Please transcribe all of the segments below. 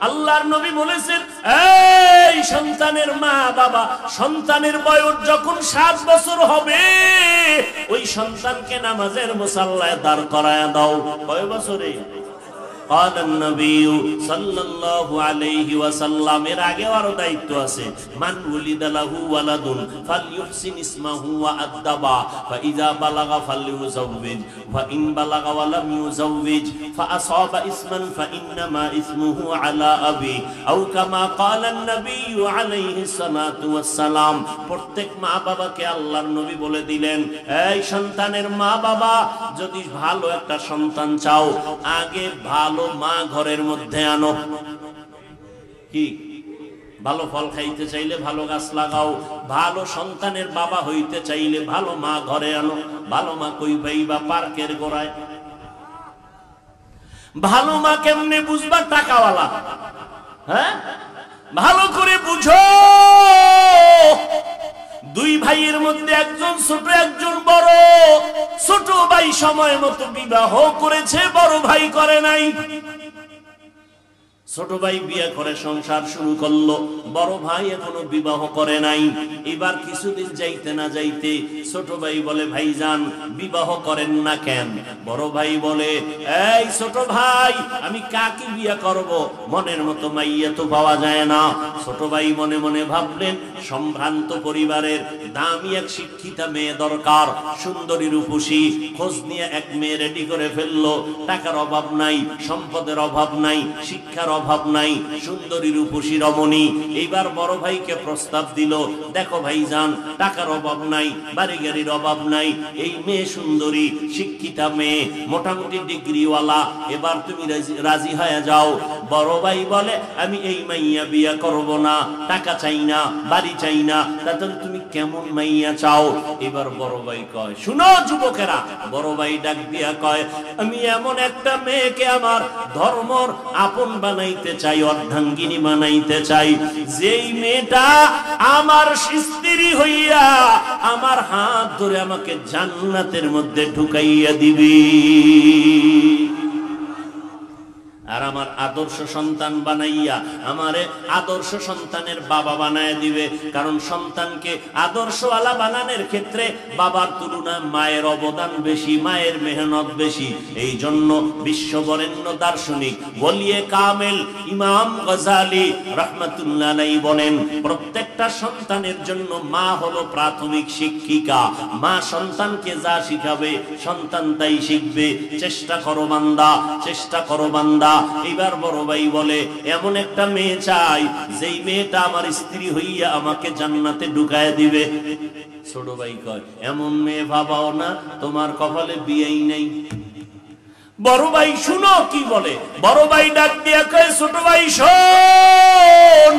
আল্লাহর নবী বলেছেন, এই সন্তানের মা বাবা সন্তানের বয়স যখন 7 বছর হবে ওই সন্তানকে নামাজের মুসাল্লায় দাঁড় করায়া দাও। কয় বছরে? قال النبي صلى الله عليه وسلم এর আগে আরো দায়িত্ব আছে, মান ওয়ালিদা লাহু ওয়ালাদুন ফালইহসিন ইসমাহু ওয়া আদবা ফাইযা বালাগা ফালইউযাওবিজ ফাইন বালাগা ওয়া লাম ইউযাওবিজ ফাআসাবা ইসমান ফাইন্নামা ইসমুহু আলা আবি আও কামা ক্বালা an-নবী আলাইহিস সালাতু ওয়াস সালাম। প্রত্যেক মা বাবাকে আল্লাহর নবী বলে দিলেন, এই সন্তানের মা বাবা যদি ভালো একটা সন্তান চাও আগে ভালো মা ঘরের মধ্যে আনো। কি ভালো ফল খাইতে চাইলে ভালো গাছ লাগাও, ভালো সন্তানের বাবা হইতে চাইলে ভালো মা ঘরে আনো। ভালো মা কই পাইবা? পার্কের গোড়ায়। ভালো মা কেমনে বুঝবা? টাকাওয়ালা। হ্যাঁ, ভালো করে বুঝো। দুই ভাইয়ের মধ্যে একজন ছোট একজন বড়। ছোট ভাই সময় মতো বিবাহ করেছে, বড় ভাই করে নাই। ছোট ভাই বিয়ে করে সংসার শুরু করলো, বড় ভাই এখনো বিবাহ করে নাই। এবার কিছুদিন যাইতে না যাইতে ছোট ভাই বলে, ভাইজান বিবাহ করেন না কেন? বড় ভাই বলে, এই ছোট ভাই আমি কাকে বিয়ে করব? মনের মতো মাইয়া তো পাওয়া যায় না। ছোট ভাই মনে মনে ভাবলেন, সম্ভ্রান্ত পরিবারের দামি এক শিক্ষিতা মেয়ে দরকার, সুন্দরী রূপসী। খোঁজ নিয়ে এক মেয়ে রেডি করে ফেললো। টাকার অভাব নাই, সম্পদের অভাব নাই, শিক্ষার অভাব নাই, সুন্দরী রূপসী রমণী। এইবার বড় ভাইকে প্রস্তাব দিল, দেখো ভাইজান টাকার অভাব নাই, বাড়ি গাড়ির অভাব নাই, এই মেয়ে সুন্দরী শিক্ষিতা মেয়ে, মোটামুটি ডিগ্রিওয়ালা, এবার তুমি রাজি হয়ে যাও। বড় ভাই বলে, আমি এই মাইয়া বিয়া করব না, টাকা চাই না, বাড়ি চাই না। তাহলে তুমি কেমন মাইয়া চাও? এবার বড় ভাই কয়, শুনো যুবকেরা, বড় ভাই ডাক দিয়া কয়, আমি এমন একটা মেয়েকে আমার ধর্মর আপন বানাইতে চাই, অর্ধাঙ্গিনী বানাইতে চাই, যেই মেয়েটা আমার স্ত্রী হইয়া আমার হাত ধরে আমাকে জান্নাতের মধ্যে ঢুকাইয়া দিবি আর আমার আদর্শ সন্তান বানাইয়া আমারে আদর্শ সন্তানের বাবা বানায় দিবে। কারণ সন্তানকে আদর্শওয়ালা বানানোর ক্ষেত্রে বাবার তুলনায় মায়ের অবদান বেশি, মায়ের মেহনত বেশি। এই জন্য বিশ্ববরেণ্য দার্শনিক ওলিয়ে কামেল ইমাম গজালি রাহমাতুল্লাহ আলাইহি বলেন, প্রত্যেকটা সন্তানের জন্য মা হলো প্রাথমিক শিক্ষিকা। মা সন্তানকে যা শিখাবে সন্তান তাই শিখবে। চেষ্টা করো বান্দা, চেষ্টা করো বান্দা। এবার বড় ভাই বলে, এমন একটা মেয়ে চাই যেই মেয়েটা আমার স্ত্রী হইয়া আমাকে জান্নাতে ঢুকায় দিবে। ছোট ভাই কয়, এমন মেয়ে ভাবাও না, তোমার কপালে বিয়েই নাই। বড় ভাই শুনো কি বলে। বড় ভাই ডাক দিয়া কয়, ছোট ভাই শোন,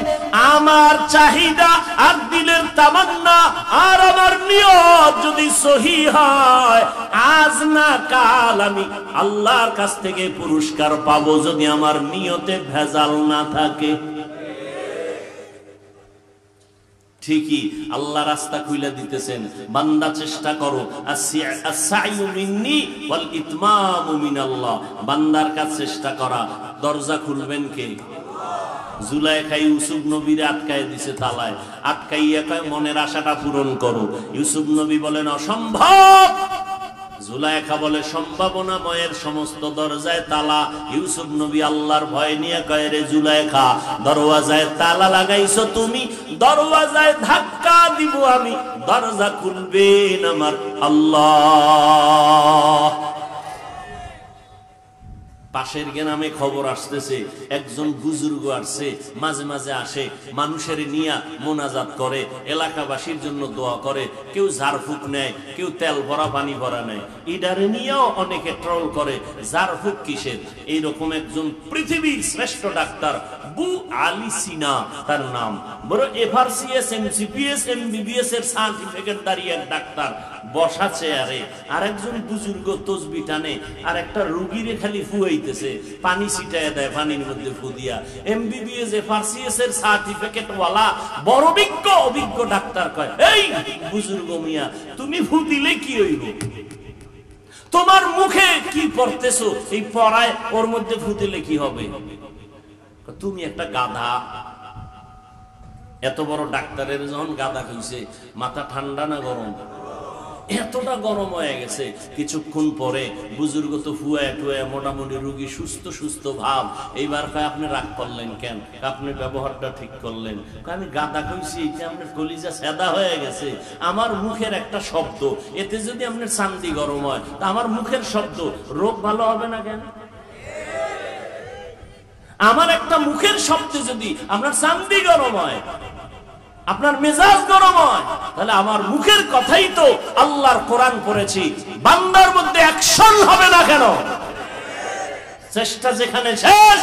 আমার চাহিদা আর দিলের তামান্না আর আমার নিয়ত যদি সহি হয়, আজ না কাল আমি আল্লাহর কাছ থেকে পুরস্কার পাবো, যদি আমার নিয়তে ভেজাল না থাকে। ঠিকই আল্লাহ রাস্তা খুলে দিতেছেন, বান্দা চেষ্টা করো। as-sa'yu minni wal itmamu minallah। বান্দার কাছে চেষ্টা করা। দরজা খুলবেন কে? জুলাইখা ইউসুফ নবীরে আটকায় দিছে তালায়, আটকাইয়া কয় মনের আশাটা পূরণ করো। ইউসুফ নবী বলেন অসম্ভব। জুলাইখা বলে সম্ভাবনাময়ের সমস্ত দরজায় তালা। ইউসুফ নবী আল্লাহর ভয় নিয়ে কয়, রে জুলাইখা, দরওয়াজায় তালা লাগাইছো তুমি, দরওয়াজায় ধাক্কা দিব আমি, দরজা খুলবেন আমার আল্লাহ। পাশের গ্রামে খবর আসতেছে, একজন বুজুর্গ আসছে, মাঝে মাঝে আসে, মানুষের নিয়া মোনাজাত করে, এলাকাবাসীর জন্য দোয়া করে, কেউ ঝাড়ফুঁক নেয়, কেউ তেল ভরা পানি ভরা নেয়। ইডারে নিয়েও অনেকে ট্রল করে, ঝাড়ফুঁক কিসের? এইরকম একজন পৃথিবীর শ্রেষ্ঠ ডাক্তার বু আলী সিনা তার নাম, বড় FRCS MCPS MBBS এর সার্টিফিকেট দাঁড়িয়ে এক ডাক্তার বসা চেয়ারে, আর একজন বুজুর্গ তসবি টানে, আর একটা রুগীরে খালি ফুয়াইতেছে, পানি ছিটায় দেয় পানির মধ্যে ফু দিয়া। MBBS FRCS এর সার্টিফিকেট ওয়ালা বড় অভিজ্ঞ ডাক্তার কয়, এই বুজুর্গ মিয়া, তুমি ফু দিলে কি হইব? তোমার মুখে কি পড়তেছো, এই পড়ায় ওর মধ্যে ফু দিলে কি হবে? তুমি একটা গাধা। এত বড় ডাক্তারের যখন গাধা হইছে, মাথা ঠান্ডা না গরম? এতটা গরম হয়ে গেছে। কিছুক্ষণ পরে বুজুর্গ তো ফুয়ায় টুয়ায় মোটামুটি রুগী সুস্থ সুস্থ ভাব। এইবার কয় আপনি রাগ করলেন কেন? আপনি ব্যবহারটা ঠিক করলেন। আমি গাধা কইছি, এটা আপনার কলিজা সেদা হয়ে গেছে। আমার মুখের একটা শব্দ, এতে যদি আপনার চান্দি গরম হয়, তা আমার মুখের শব্দ রোগ ভালো হবে না কেন? আমার একটা মুখের শব্দে যদি আপনার চান্দি গরম হয়, আপনার মেজাজ গরম হয়, তাহলে আমার মুখের কথাই তো আল্লাহর কোরআন পড়েছি, বান্দার মধ্যে অ্যাকশন হবে না কেন? চেষ্টা যেখানে শেষ,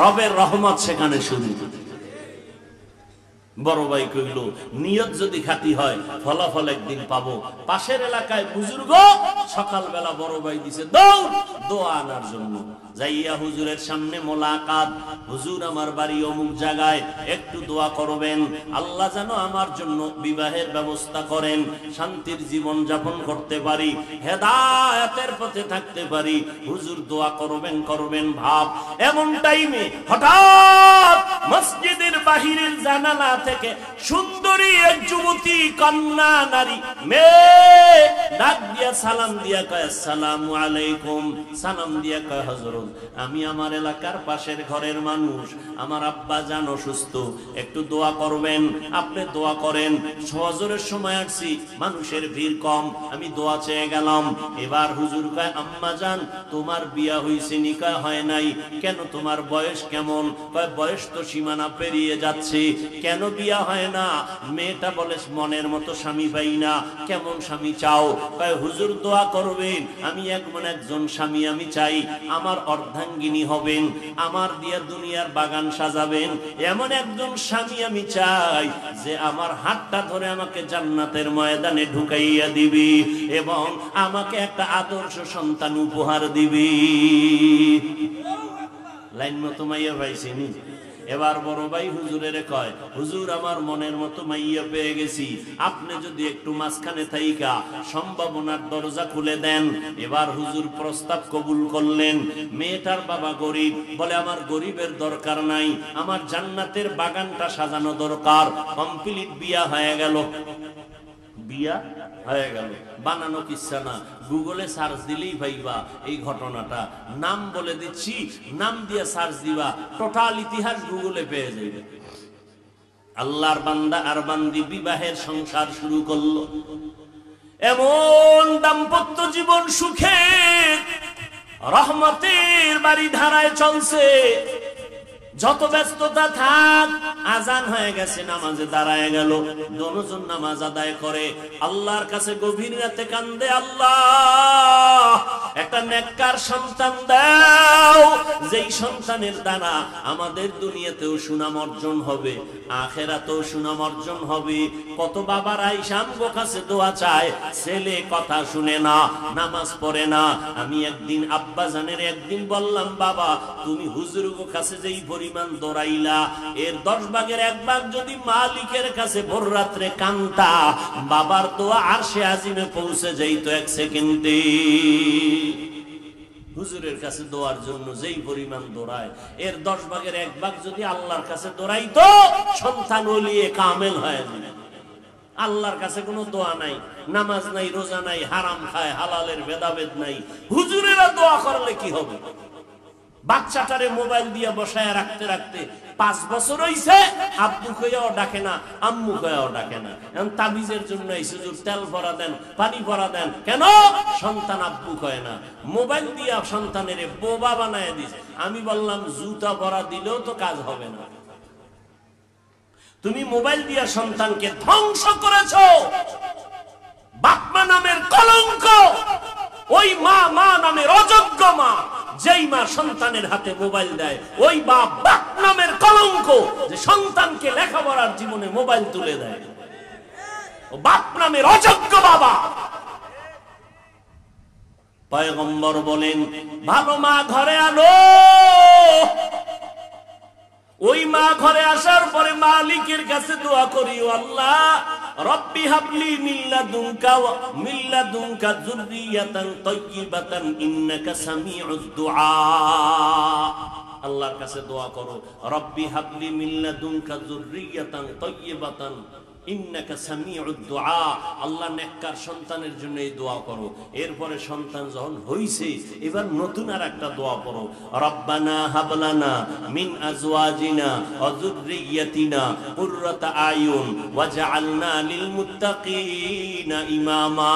রবের রহমত সেখানে শুরু। বড় ভাই কইল, নিয়ত যদি খাঁটি হয় ফলাফল একদিন পাবো। পাশের এলাকায় বুজুর্গ সকালবেলা বড় ভাই দিছে দৌড় দোয়া আনার জন্য। যাইয়া হুজুরের সামনে মোলাকাত, হুজুর আমার বাড়ি অমুক জায়গায়, একটু দোয়া করবেন, আল্লাহ যেন আমার জন্য বিবাহের ব্যবস্থা করেন, শান্তির জীবন যাপন করতে পারি, হেদায়েতের পথে থাকতে পারি। হুজুর দোয়া করবেন করবেন ভাব। এমন টাইমে হঠাৎ মসজিদের বাহিরের জানালা থেকে সুন্দরী এক যুবতী কন্যা নারী মেয়ে ডাক দিয়া সালাম দিয়া কয় আসসালামু আলাইকুম। সালাম দিয়া কয় হযরত, আমি আমার এলাকার পাশের ঘরের মানুষ, আমার আব্বা জান অসুস্থ, একটু দোয়া করবেন। আপনি দোয়া করেন। ফজরের সময় আসছি, মানুষের ভিড় কম, আমি দোয়া চেয়ে গেলাম। এবার হুজুর কয় আম্মা জান তোমার বিয়া হইছে নি? কয় হয় নাই। কেন, তোমার বয়স কেমন? কয় বয়স তো সীমানা পেরিয়ে যাচ্ছে। কেন বিয়া হয় না? মেয়েটা বলে মনের মতো স্বামী পাই না। কেমন স্বামী চাও? কয় হুজুর দোয়া করবেন, আমি এমন একজন স্বামী আমি চাই, আমার অর্ধাঙ্গিনী হবেন, আমার দিয়া দুনিয়ার বাগান সাজাবেন, এমন একজন স্বামী আমি চাই যে আমার হাতটা ধরে আমাকে জান্নাতের ময়দানে ঢুকাইয়া দিবি এবং আমাকে একটা আদর্শ সন্তান উপহার দিবি। লাইন মতো মাইয়া পাইছিনি? এবার বড় ভাই হুজুরের কয়, হুজুর আমার মনের মতো মাইয়া পেয়ে গেছি, আপনি যদি একটু মাঝখানে থাইকা সম্ভাবনার দরজা খুলে দেন। এবার হুজুর প্রস্তাব কবুল করলেন। মেয়েটার বাবা গরিব, বলে আমার গরিবের দরকার নাই, আমার জান্নাতের বাগানটা সাজানো দরকার। কমপ্লিট বিয়া হয়ে গেল। বিয়া হয়ে গেল, বানানো কিচ্ছা না, গুগলে সার্চ দিলেই পাইবা এই ঘটনাটা। নাম বলে দিচ্ছি, নাম দিয়ে সার্চ দিবা, টোটাল ইতিহাস গুগলে পেয়ে যাবে। আল্লাহর বান্দা আর বান্দি বিবাহের সংসার শুরু করলো। এমন দাম্পত্য জীবন সুখে রহমতের বাড়ি ধারায় চলছে। যত ব্যস্ততা থাক, আজান হয়ে গেছে, নামাজে দাঁড়ায় গেল, দুজন নামাজ আদায় করে আল্লাহর কাছে গভীর রাতে কান্দে, আল্লাহ একটা নেককার সন্তান দাও, যেই সন্তানের দ্বারা আমাদের দুনিয়াতেও সুনাম অর্জন হবে, আখেরাতেও সুনাম অর্জন হবে। কত বাবার আইসাম গো কাছে দোয়া চায়, ছেলে কথা শুনে না, নামাজ পড়ে না। আমি একদিন আব্বা জানের একদিন বললাম, বাবা তুমি হুজুর গো কাছে যেই পরিমাণ দৌড়াইলা, এর 10 ভাগের 1 ভাগ যদি মালিকের কাছে ভোর রাত্রে কান্তা, বাবার দোয়া আরশে আজিমে পৌঁছে যাইতো 1 সেকেন্ডে। হুজুরের কাছে দোয়ার জন্য যেই পরিমাণ দৌড়ায়, এর 10 ভাগের 1 ভাগ যদি আল্লাহর কাছে দৌড়াইতো, সন্তান ওলিয়ে কামেল হয়ে যায়। আল্লাহর কাছে কোনো দোয়া নাই, নামাজ নাই, রোজা নাই, হারাম খায়, হালালের ভেদাভেদ নাই। হুজুরেরা দোয়া করলে কি হবে? বাচ্চাটারে মোবাইল দিয়ে বসায় রাখতে রাখতে 5 বছর হইছে, আব্বু কইয়াও ডাকে না, আম্মু কইয়াও ডাকে না। এখন তাবিজের জন্য হুজুর তেল ভরা দেন, পানি ভরা দেন, কেন? সন্তান আব্বু কয় না। মোবাইল দিয়া সন্তানের বোবা বানায় দিস। আমি বললাম জুতা ভরা দিলেও তো কাজ হবে না। তুমি মোবাইল দিয়া সন্তানকে ধ্বংস করেছো। বাপমা নামের কলঙ্ক, ওই মা নামের অযোগ্য মা, যেই মা সন্তানের হাতে মোবাইল দেয়, ওই বাপ নামের কলঙ্ক, যে সন্তানকে লেখাপড়ার জীবনে মোবাইল তুলে দেয়। ও বাপ নামের অযোগ্য বাবা। পয়গম্বর বলেন, ভালো মা ঘরে আনো। ওই মা ঘরে আসার পরে মালিকের কাছে দোয়া করি, আল্লাহ রব্বি হাবলি মিল্লাদুনকা যুররিয়াতান তাইয়্যিবাতান ইন্নাকা সামিউদ দুআ। আল্লাহর কাছে দোয়া করো, রব্বি হাবলি মিন লাদুনকা যুররিয়াতান তাইয়্যিবাতান ইন্নাকা সামিউদ দুআ। আল্লাহ নেককার সন্তানের জন্য এই দোয়া করো। এরপরে সন্তান যখন হইছে এবার নতুন আর একটা দোয়া করো, রব্বানা হাবলানা মিন আজওয়াজিনা ওয়া যুররিয়াতিনা কুররাতা আয়ুন ওয়াজআলনা লিল মুত্তাকিনা ইমামা।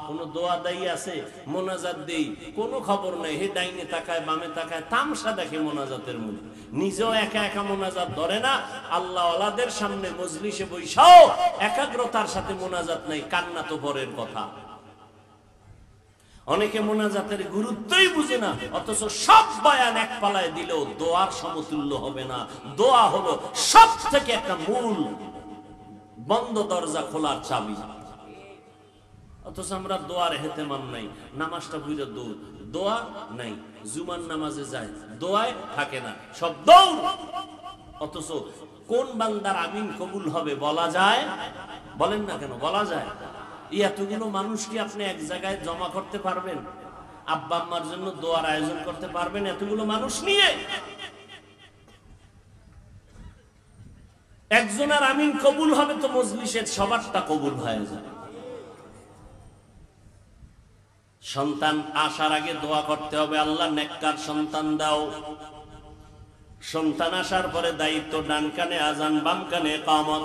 কোন দোয়া দায়ী আছে, মোনাজাত দেই, কোনো খবর নাই, হে ডাইনে তাকায় বামে তাকায়, তামসা দেখে মোনাজাতের মধ্যে, নিজেও একা একা মোনাজাত ধরে না, আল্লাহ ওয়ালাদের সামনে মজলিসে বৈশাও একাগ্রতার সাথে মোনাজাত নাই, কান্না তো পরের কথা। অনেকে মোনাজাতের গুরুত্বই বুঝে না, অথচ সব বয়ান এক পালায় দিলেও দোয়ার সমতুল্য হবে না। দোয়া হলো সব থেকে একটা মূল বন্ধ দরজা খোলার চাবি। অথচ আমরা দোয়ার হেতেমাম নাই, নামাজটা বুঝে দৌড়, দোয়া নাই, জুমার নামাজে যায়, দোয়ায় থাকে না, সব দৌড়। অথচ কোন বান্দার আমিন কবুল হবে বলা যায়? বলেন না কেন, বলা যায়? এতগুলো মানুষ কি আপনি এক জায়গায় জমা করতে পারবেন? আব্বা আম্মার জন্য দোয়ার আয়োজন করতে পারবেন এতগুলো মানুষ নিয়ে? একজনের আমিন কবুল হবে তো মজলিসের সবারটা কবুল হয়ে যায়। সন্তান আসার আগে দোয়া করতে হবে, আল্লাহ নেককার সন্তান দাও। সন্তান আসার পরে দায়িত্ব, ডান কানে আজান, বাম কানে ইকামত।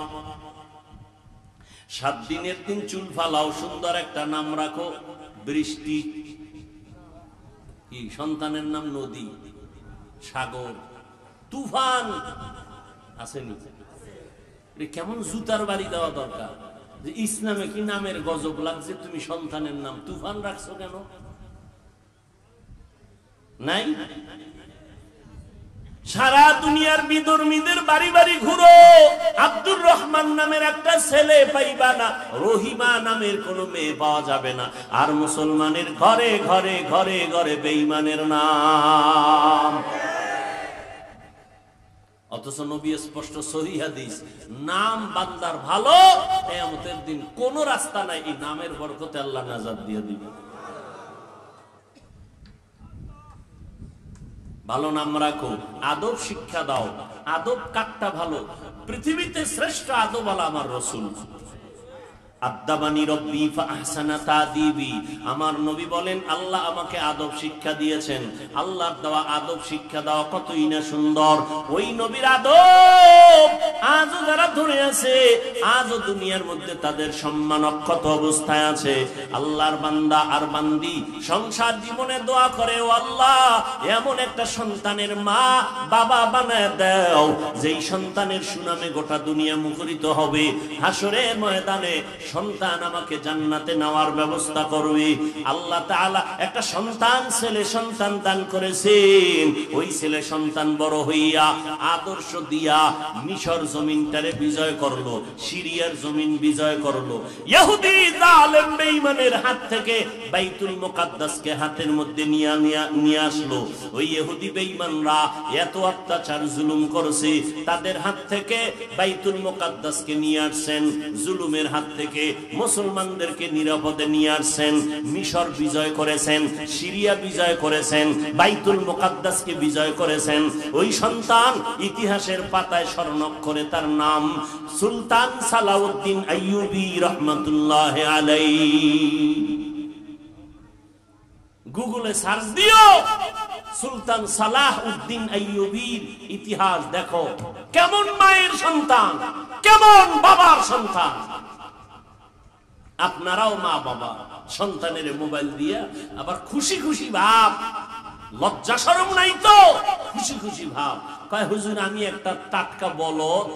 7 দিনের দিন চুল ফালাও, সুন্দর একটা নাম রাখো, বৃষ্টি। কি সন্তানের নাম? নদী, সাগর, তুফান। আসেনি? কেমন জুতার বাড়ি দেওয়া দরকার যে ইসলামে কি নামের গজব লাগছে, তুমি সন্তানের নাম তুফান রাখছো কেন? নাই? সারা দুনিয়ার বিধর্মীদের বাড়ি বাড়ি ঘুরো, আব্দুর রহমান নামের একটা ছেলে পাইবা না, রহিমা নামের কোন মেয়ে পাওয়া যাবে না। আর মুসলমানের ঘরে ঘরে ঘরে ঘরে বেঈমানের নাম। অথচ নবী স্পষ্ট সহিহ হাদিস, নাম বান্দার ভালো, কিয়ামতের দিন কোন রাস্তা নাই, এই নামের বরকতে আল্লাহ নাজাত দিয়ে দিবে। ভালো নাম রাখো, আদব শিক্ষা দাও। আদব কাটটা ভালো, পৃথিবীতে শ্রেষ্ঠ আদব আলা আমার রাসূল। আদাবানি রব্বি ফাহসানা তাদিবি। আমার নবী বলেন আল্লাহ আমাকে আদব শিক্ষা দিয়েছেন। আল্লাহর দেওয়া আদব শিক্ষা দেওয়া কতই না সুন্দর। ওই নবীর আদব আজও যারা ধরে আছে, আজও দুনিয়ার মধ্যে তাদের সম্মান অক্ষত অবস্থায় আছে। আল্লাহর বান্দা আর বান্দি সংসার জীবনে দোয়া করে, ও আল্লাহ এমন একটা সন্তানের মা বাবা বানায় দাও যেই সন্তানের সুনামে গোটা দুনিয়া মুখরিত হবে। হাসরের ময়দানে সন্তান আমাকে জান্নাতে নেওয়ার ব্যবস্থা করবে। আল্লাহ তাআলা একটা সন্তান, ছেলে সন্তান দান করেছেন। ওই ছেলে সন্তান বড় হইয়া আদর্শ দিয়া মিশর জমিনটারে বিজয় করলো, সিরিয়ার জমিন বিজয় করলো। ইহুদি জালেম বেঈমানের হাত থেকে বাইতুল মুকাদ্দাসকে হাতের মধ্যে নিয়ে আসলো। ওই ইহুদি বেঈমানরা এত অত্যাচার জুলুম করেছে, তাদের হাত থেকে বাইতুল মুকাদ্দাসকে নিয়ে আসছেন, জুলুমের হাত থেকে মুসলমানদেরকে নিরাপদে নিয়ে আসছেন। মিশর বিজয় করেছেন, সিরিয়া বিজয় করেছেন, বাইতুল মুকাদ্দাসকে বিজয় করেছেন। ওই সন্তান ইতিহাসের পাতায় স্বর্ণাক্ষরে তার নাম সুলতান সালাউদ্দিন আইয়ুবী রাহমাতুল্লাহি আলাইহি। গুগলে সার্চ দিও সুলতান সালাউদ্দিন আইয়ুবীর ইতিহাস, দেখো কেমন মায়ের সন্তান, কেমন বাবার সন্তান। আপনারাও মা বাবা, সন্তানের মোবাইল দিয়া আবার খুশি খুশি ভাব, লজ্জা শরম নাই তো, খুশি খুশি ভাব। কয় হুজুর আমি একটা টাটকা বলদ,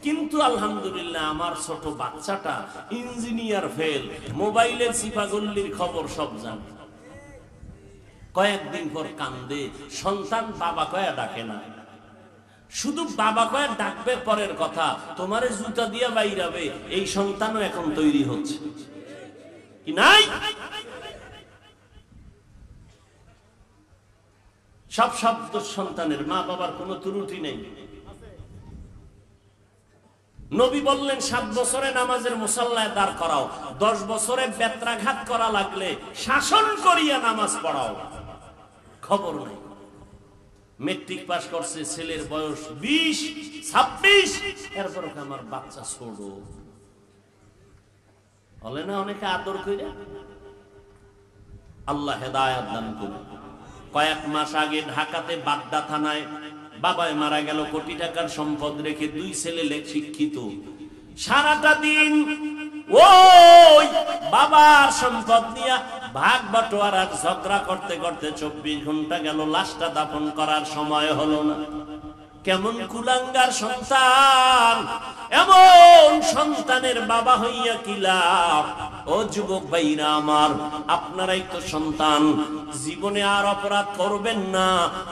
কিন্তু আলহামদুলিল্লাহ আমার ছোট বাচ্চাটা ইঞ্জিনিয়ার ফেল, মোবাইলের সিফাগল্লির খবর সব জানে। কয়েকদিন পর কান্দে, সন্তান বাবা কয়া ডাকে না, শুধু বাবা কয়া ডাকবে পরের কথা, তোমারে জুতা দিয়া বাইরাবে। এই সন্তানও এখন তৈরি হচ্ছে কি নাই? সব শব্দ সন্তানের, মা বাবার কোনো ত্রুটি নেই। নবী বললেন 7 বছরে নামাজের মুসাল্লায় দাঁড় করাও, 10 বছরে বেত্রাঘাত করা লাগলে শাসন করিয়া নামাজ পড়াও। খবর নাই, মেট্রিক পাস করছে, ছেলের বয়স 20-26, এরপর আমার বাচ্চা ছোট বলে না, অনেকে আদর করে। আল্লাহ হেদায়েত দান করুন। কয়েক মাস আগে ঢাকাতে বাড্ডা থানায় বাবায় মারা গেল, কোটি টাকার সম্পদ রেখে, 2 ছেলে শিক্ষিত। সারাটা দিন ওই বাবার সম্পদ নিয়ে ভাগ বাটোয়ারা ঝগড়া করতে করতে 24 ঘন্টা গেল, লাশটা দাফন করার সময় হলো না। কেমন কুলাঙ্গার সন্তান! এমন সন্তানের বাবা হইয়া কি লাভ? ও যুবক ভাইরা আমার, আপনারাই তো সন্তান, জীবনে আর অপরাধ করবেন না।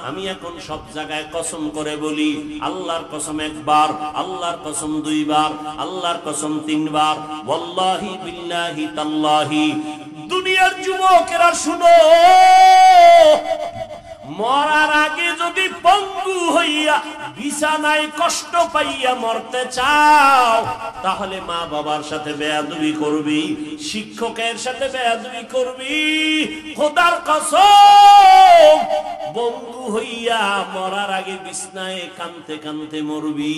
আমি এখন সব জায়গায় কসম করে বলি, আল্লাহর কসম 1 বার, আল্লাহর কসম 2 বার, আল্লাহর কসম 3 বার, ওয়াল্লাহি বিল্লাহি তাল্লাহি। দুনিয়ার যুবকেরা শুনো, মরার আগে যদি পঙ্গু হইয়া বিছানায় কষ্ট পাইয়া মরতে চাও, তাহলে মা বাবার সাথে বেয়াদবি করবি, শিক্ষকের সাথে বেয়াদবি করবি। খোদার কসম, বন্ধু হইয়া মরার আগে বিছনায় কানতে কানতে মরবি।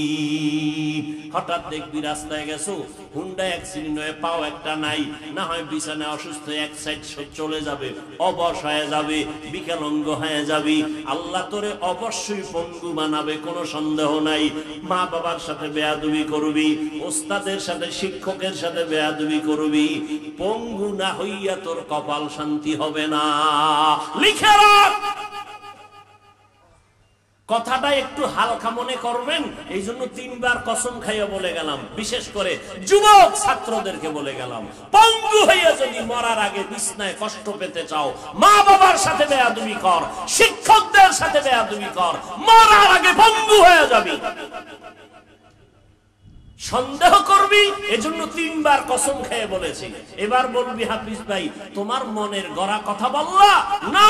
হঠাৎ দেখবি রাস্তায় গেছো, হুন্ডা অ্যাক্সিডেন্ট হয়ে পাও একটা নাই, না হয় বিছানায় অসুস্থ, এক সাইড চলে যাবে, অবশ হয়ে যাবে, বিকলাঙ্গ হয়ে যাবে। আল্লাহ তোরে অবশ্যই পঙ্গু বানাবে, কোনো সন্দেহ নাই। মা বাবার সাথে বেয়াদবি করবি, ওস্তাদের সাথে শিক্ষকের সাথে বেয়াদবি করবি, পঙ্গু না হইয়া তোর কপাল শান্তি হবে না। লিখে রাখ, কথাটা একটু হালকা মনে করবেন, এই জন্য 3 বার কসম খাইয়া বলে গেলাম। বিশেষ করে যুবক ছাত্রদেরকে বলে গেলাম, পঙ্গু হইয়া যদি মরার আগে বিছনায় কষ্ট পেতে চাও, মা বাবার সাথে বেয়াদবি কর, শিক্ষকদের সাথে বেয়াদবি কর, মরার আগে পঙ্গু হয়ে যাবি। সন্দেহ করবি, এজন্য 3 বার কসম খেয়ে বলেছি। এবার বলবি, হাফিজ ভাই তোমার মনের গড়া কথা বললা না,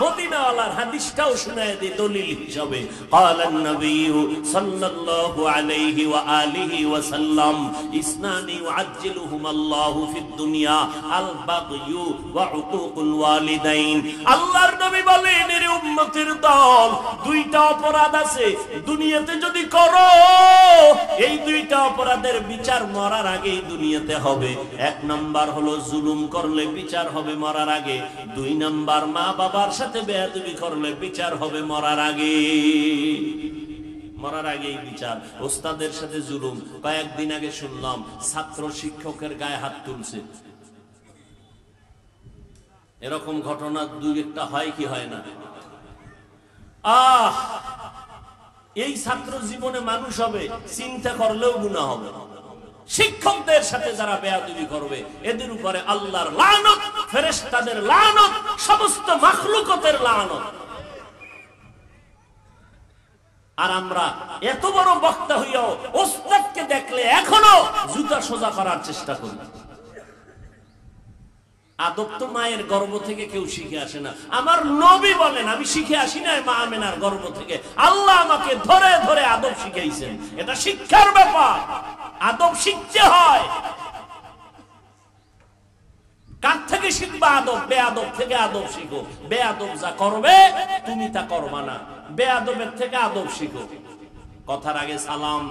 মদিনাওয়ালার হাদিসটাও শুনায় দি দলিল হিসাবে। ক্বালান নবী সাল্লাল্লাহু আলাইহি ওয়া আলিহি ওয়া সাল্লাম, ইসনানি ইউআজ্জিলুহুমাল্লাহু ফিদ দুনিয়া আল বাগয়ু ওয়া উকুকুল ওয়ালিদাইন। আল্লাহর নবী বলেন, এর উম্মতের দল, 2টা অপরাধ আছে দুনিয়াতে যদি করো, এই 2টা অপরাধের বিচার মরার আগেই দুনিয়াতে হবে। 1 নাম্বার হলো জুলুম করলে বিচার হবে মরার আগে, 2 নাম্বার মা বাবার সাথে বেয়াদবি করলে বিচার হবে মরার আগে। মরার আগেই বিচার। ওস্তাদের সাথে জুলুম, কয়েকদিন আগে শুনলাম ছাত্র শিক্ষকের গায়ে হাত তুলছে। এরকম ঘটনা 2-1টা হয় কি হয় না? এই ছাত্র জীবনে মানুষ হবে, চিন্তা করলেও গুনাহ হবে। শিক্ষকদের সাথে যারা বেয়াদবি করবে, এদের উপরে আল্লাহর লানত, ফেরেশতাদের লানত, সমস্ত মাখলুকতের লানত। আর আমরা এত বড় বক্তা হইয়াও ওস্তাদকে দেখলে এখনো জুতা সোজা করার চেষ্টা করি। আদব তো মায়ের গর্ভ থেকে কেউ শিখে আসে না। আমার নবী বলেন, আমি শিখে আসি না মা আমেনার গর্ভ থেকে, আল্লাহ আমাকে ধরে ধরে আদব শিখাইছেন। এটা শিক্ষার ব্যাপার, আদব শিখতে হয়। কার থেকে শিখবা আদব? বেয়াদব থেকে আদব শিখো। বেয়াদব যা করবে তুমি তা করবা না, বেয়াদবের থেকে আদব শিখো। কথার আগে সালাম,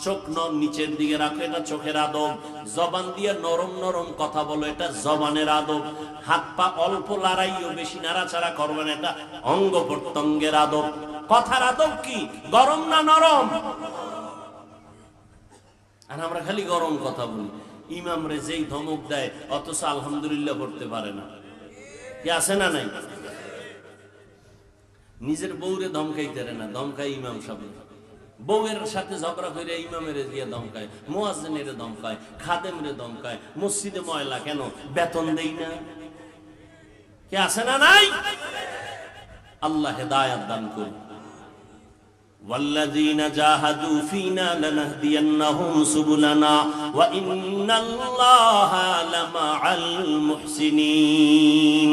চোখ নিচের দিকে রাখো, এটা চোখের আদব। জবান দিয়ে নরম নরম কথা বলো, এটা জবানের আদব। হাত পা অল্প লড়াইও, বেশি নাড়াচাড়া করবেন, এটা অঙ্গ প্রত্যঙ্গের আদব। কথার আদব কি? গরম না নরম? আর আমরা খালি গরম কথা বলি। ইমাম রে যেই ধমক দেয়, অথচ আলহামদুলিল্লাহ পড়তে পারে না। কি আছে না নাই? নিজের বউরে ধমকাইতে না, ধমকাই ইমাম সাহেব। বউয়ের সাথে ঝগড়া করে ইমামের দিয়ে ধমকায়, মুয়াজ্জিনের ধমকায়, খাদেমের ধমকায়। মসজিদে ময়লা কেন? বেতন দেই না। কে আছে না নাই? আল্লাহ হেদায়েত দান করুন। والذين جاهدوا فينا لنهدينهم سبلنا وإن الله لمع المحسنين।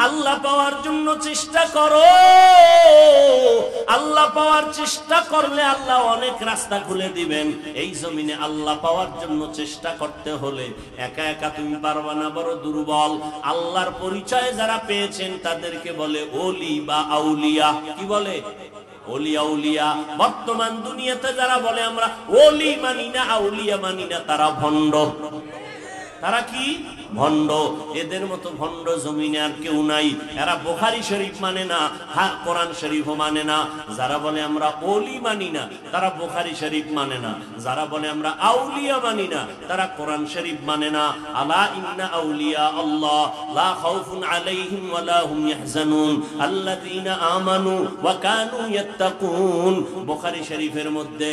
আল্লাহ পাওয়ার জন্য চেষ্টা করো। আল্লাহ পাওয়ার চেষ্টা করলে আল্লাহ অনেক রাস্তা খুলে দিবেন। এই জমিনে আল্লাহ পাওয়ার জন্য চেষ্টা করতে হলে একা একা তুমি পারবা না, বড় দুর্বল। আল্লাহর পরিচয় যারা পেয়েছেন তাদেরকে বলে ওলি বা আউলিয়া। কি বলে? ওলিয়া উলিয়া। বর্তমান দুনিয়াতে যারা বলে আমরা ওলি মানি না, আউলিয়া মানি না, তারা ভণ্ড। তারা কি? ভণ্ড। এদের মতো ভণ্ড জমিনে আর কেউ নাই। এরা বুখারী শরীফ মানে না, কোরআন শরীফও মানে না। যারা বলে আমরা ওলি মানি না, তারা বুখারী শরীফ মানে না। যারা বলে আমরা আউলিয়া মানি না, তারা কোরআন শরীফ মানে না। আলা ইন্না আউলিয়া আল্লাহ লা খাউফুন আলাইহিম ওয়া লা হুম ইয়াহজানুন আল্লাযীনা আমানু ওয়া কানু ইয়াত্তাকুন। বুখারী শরীফের মধ্যে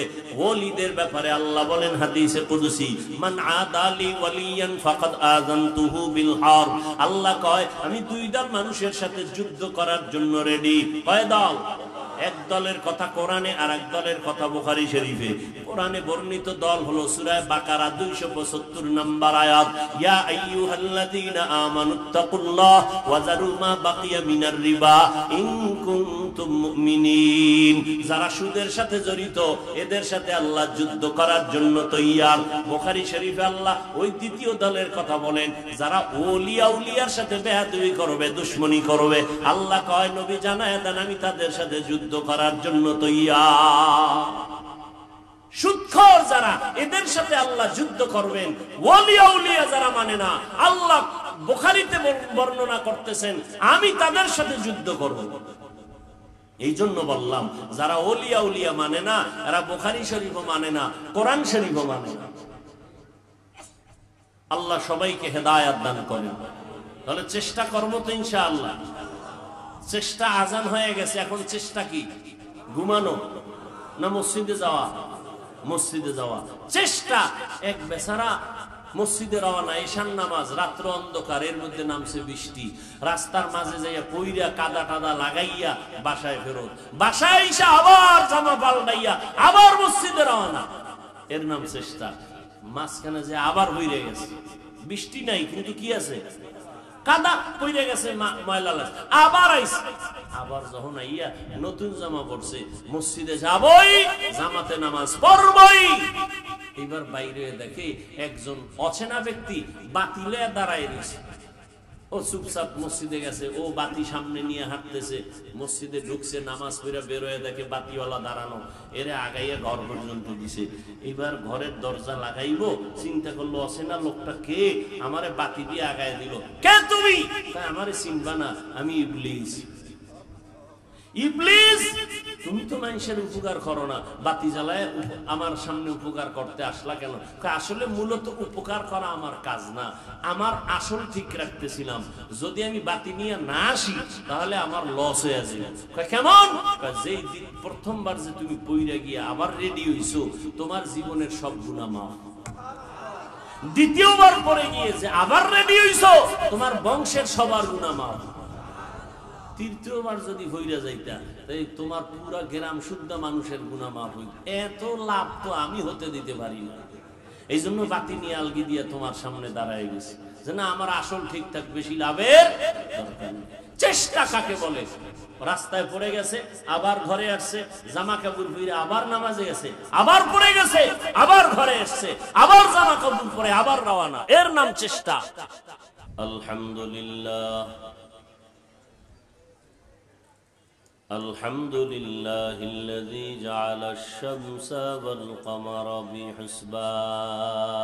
ওলিদের ব্যাপারে আল্লাহ বলেন হাদিসে কুদসি, মান আদালি ওয়ালিয়ান ফাকাদ আযানতুহু বিল হারব। আল্লাহ কয় আমি দুই দল মানুষের সাথে যুদ্ধ করার জন্য রেডি। কয় দল? এক দলের কথা কোরআনে, আর এক দলের কথা বুখারী শরীফে। কোরআনে বর্ণিত দল হলো সূরা বাকারা 275 নম্বর আয়াত, ইয়া আইয়ুহাল্লাযীনা আমানুত্তাকুল্লাহ ওয়া যারু মা বাকিয়া মিনার রিবা ইন কুনতুম মুমিনিন। যারা সুদের সাথে জড়িত এদের সাথে আল্লাহ যুদ্ধ করার জন্য তৈয়ার। বুখারী শরীফে আল্লাহ ওই দ্বিতীয় দলের কথা বলেন, যারা ওলিয়া উলিয়ার সাথে বেয়াদবি করবে, দুশমনি করবে। আল্লাহ কয় নবী জানায় দেন আমি তাদের সাথে যুদ্ধ করার জন্য তৈয়ার। সুদখোর যারা, এদের সাথে আল্লাহ যুদ্ধ করবেন। ওলিয়া উলিয়া যারা মানে না, আল্লাহ বুখারীতে বর্ণনা করতেছেন আমি তাদের সাথে যুদ্ধ করব। এই জন্য বললাম যারা ওলিয়া উলিয়া মানে না, এরা বুখারী শরীফও মানে না, কোরআন শরীফও মানে না। আল্লাহ সবাইকে হেদায়েত দান করেন। তাহলে চেষ্টা করব তো ইনশাআল্লাহ। চেষ্টা আজান হয়ে গেছে, এখন চেষ্টা কি? ঘুমানো না মসজিদে যাওয়া? মসজিদে যাওয়া চেষ্টা। এক বেচারা মসজিদে রওনা, ঈশান নামাজ, রাত্র অন্ধকার, এর মধ্যে নামছে বৃষ্টি, রাস্তার মাঝে যাইয়া পইরা কাদা টাদা লাগাইয়া বাসায় ফেরত, বাসায় এসে আবার জামা পাল্টাইয়া আবার মসজিদে রওনা, এর নাম চেষ্টা। মাঝখানে যে আবার হইরে গেছে, বৃষ্টি নাই কিন্তু কি আছে? কাদা পইরে গেছে, ময়লা লাগছে, আবার আইছে। আবার যখন আইয়া নতুন জামা পড়ছে, মসজিদে যাবই, জামাতে নামাজ পড়বই। এবার বাইরে দেখে একজন অচেনা ব্যক্তি বাতি লয়ে দাঁড়ায় রয়েছে। ও চুপচাপ মসজিদে গেছে, ও বাতি সামনে নিয়ে হাঁটতেছে, মসজিদে ঢুকছে, নামাজ পড়ে বের হয়ে দেখে বাতিওয়ালা দাঁড়ানো, এরে আগাইয়া ঘর পর্যন্ত দিছে। এবার ঘরের দরজা লাগাইবো, চিন্তা করলো অচেনা লোকটা কে, আমারে বাতি দিয়ে আগায় দিল। কে তুমি? আমারে চিনবা না, আমি ইবলিস। ইবলিস, তুমি তো মানুষের উপকার করো না, বাতি জ্বালায় আমার সামনে উপকার করতে আসলা কেন? আসলে মূলত উপকার করা আমার কাজ না, আমার আসল ঠিক রাখতেছিলাম। যদি আমি বাতি নিয়ে না আসি তাহলে আমার লস হয়ে যাবে। কেমন? যেই দিন প্রথমবার যে তুমি পইরা গিয়ে আবার রেডি হইছো, তোমার জীবনের সব গুনাহ মাফ। দ্বিতীয়বার পরে গিয়ে যে আবার রেডি হইছো, তোমার বংশের সবার গুনাহ মাফ। তৃতীয়বার যদি হইরা যাইতা, তাই তোমার পুরা গ্রাম শুদ্ধ মানুষের গুনাহ মাফ হইত। এত লাভ তো আমি হতে দিতে পারি না। এই জন্য বাতি নিয়ে আলগি দিয়ে তোমার সামনে দাঁড়ায় গেছি, যে না আমার আসল ঠিকঠাক, বেশি লাভের দরকার নেই। চেষ্টা কাকে বলে? রাস্তায় পড়ে গেছে, আবার ঘরে আসছে, জামা কাপড় পরে আবার নামাজে গেছে, আবার পড়ে গেছে, আবার ঘরে আসছে, আবার জামা কাপড় পরে আবার রওনা, এর নাম চেষ্টা। আলহামদুলিল্লাহ, الحمد لله الذي جعل الشمس والقمر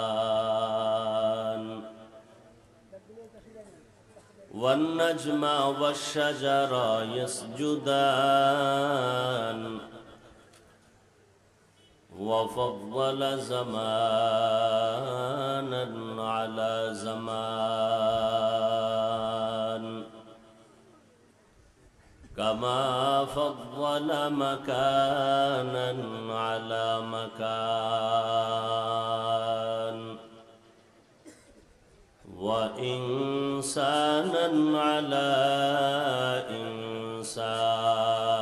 بحسبان والنجم والشجر يسجدان وفضل زمانا على زمان كما فضل مكانا على مكان وإنسانا على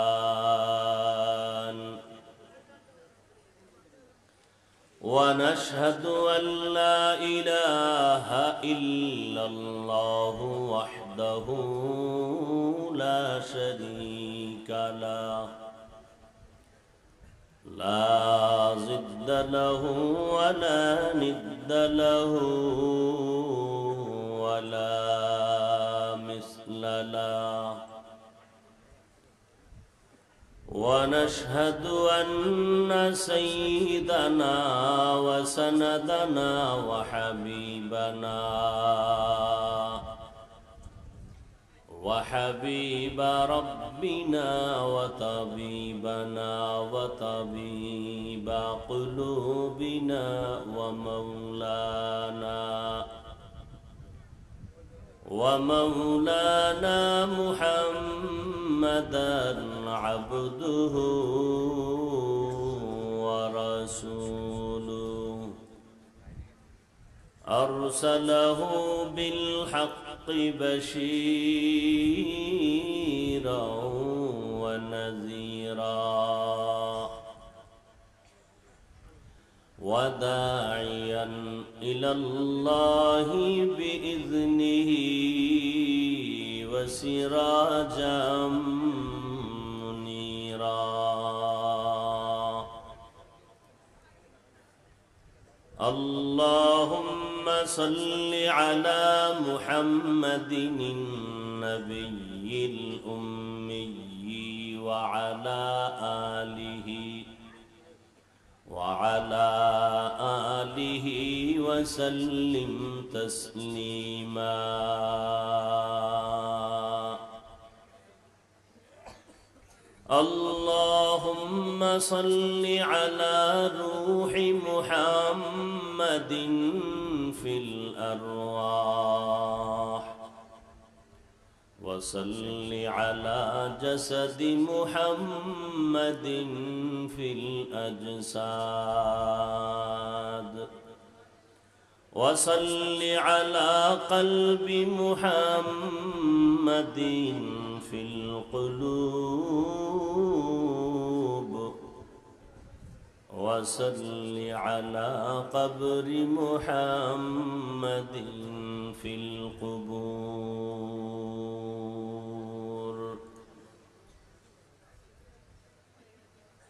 إنسان ونشهد أن لا إله إلا الله وحده لا شريك له لا ضد له ولا ند له ولا مثل له ونشهد أن سيدنا وسندنا وحبيب ربنا وطبيبنا وطبيب قلوبنا ومولانا محمدا عبده ورسوله أرسله بالحق بشيرا ونذيرا وداعيا إلى الله بإذنه وسراجا منيرا اللهم صل على محمد النبي الأمي وعلى آله وسلم تسليما اللهم صل على روح محمد في الأرواح وصل على جسد محمد في الأجساد وصل على قلب محمد في القلوب وصل على قبر محمد في القبور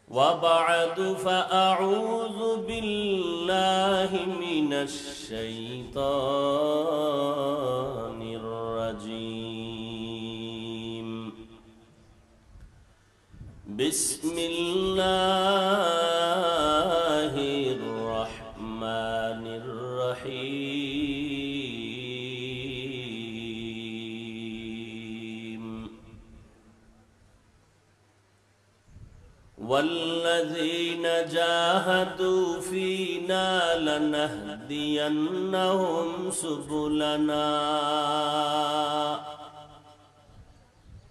وبعد فأعوذ بالله من الشيطان الرجيم بسم الله الرحمن الرحيم والذين جاهدوا فينا لنهدينهم سبلنا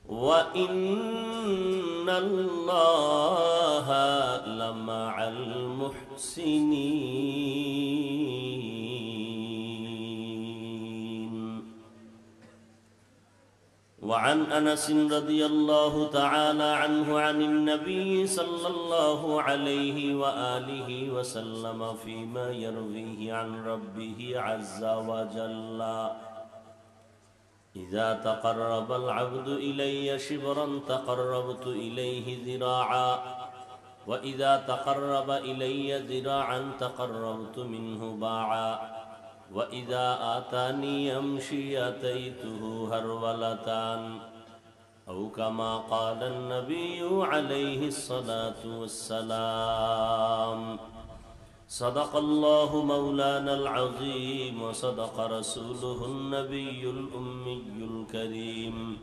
وإن الله لمع المحسنين وعن أنس رضي الله تعالى عنه عن النبي صلى الله عليه وآله وسلم فيما يرويه عن ربه عز وجل إذا تقرب العبد إلي شبرا تقربت إليه ذراعا وإذا تقرب إلي ذراعا تقربت منه باعا وإذا آتاني يمشي أتيته هرولتان أو كما قال النبي عليه الصلاة والسلام صدق الله مولانا العظيم وصدق رسوله النبي الأمي الكريم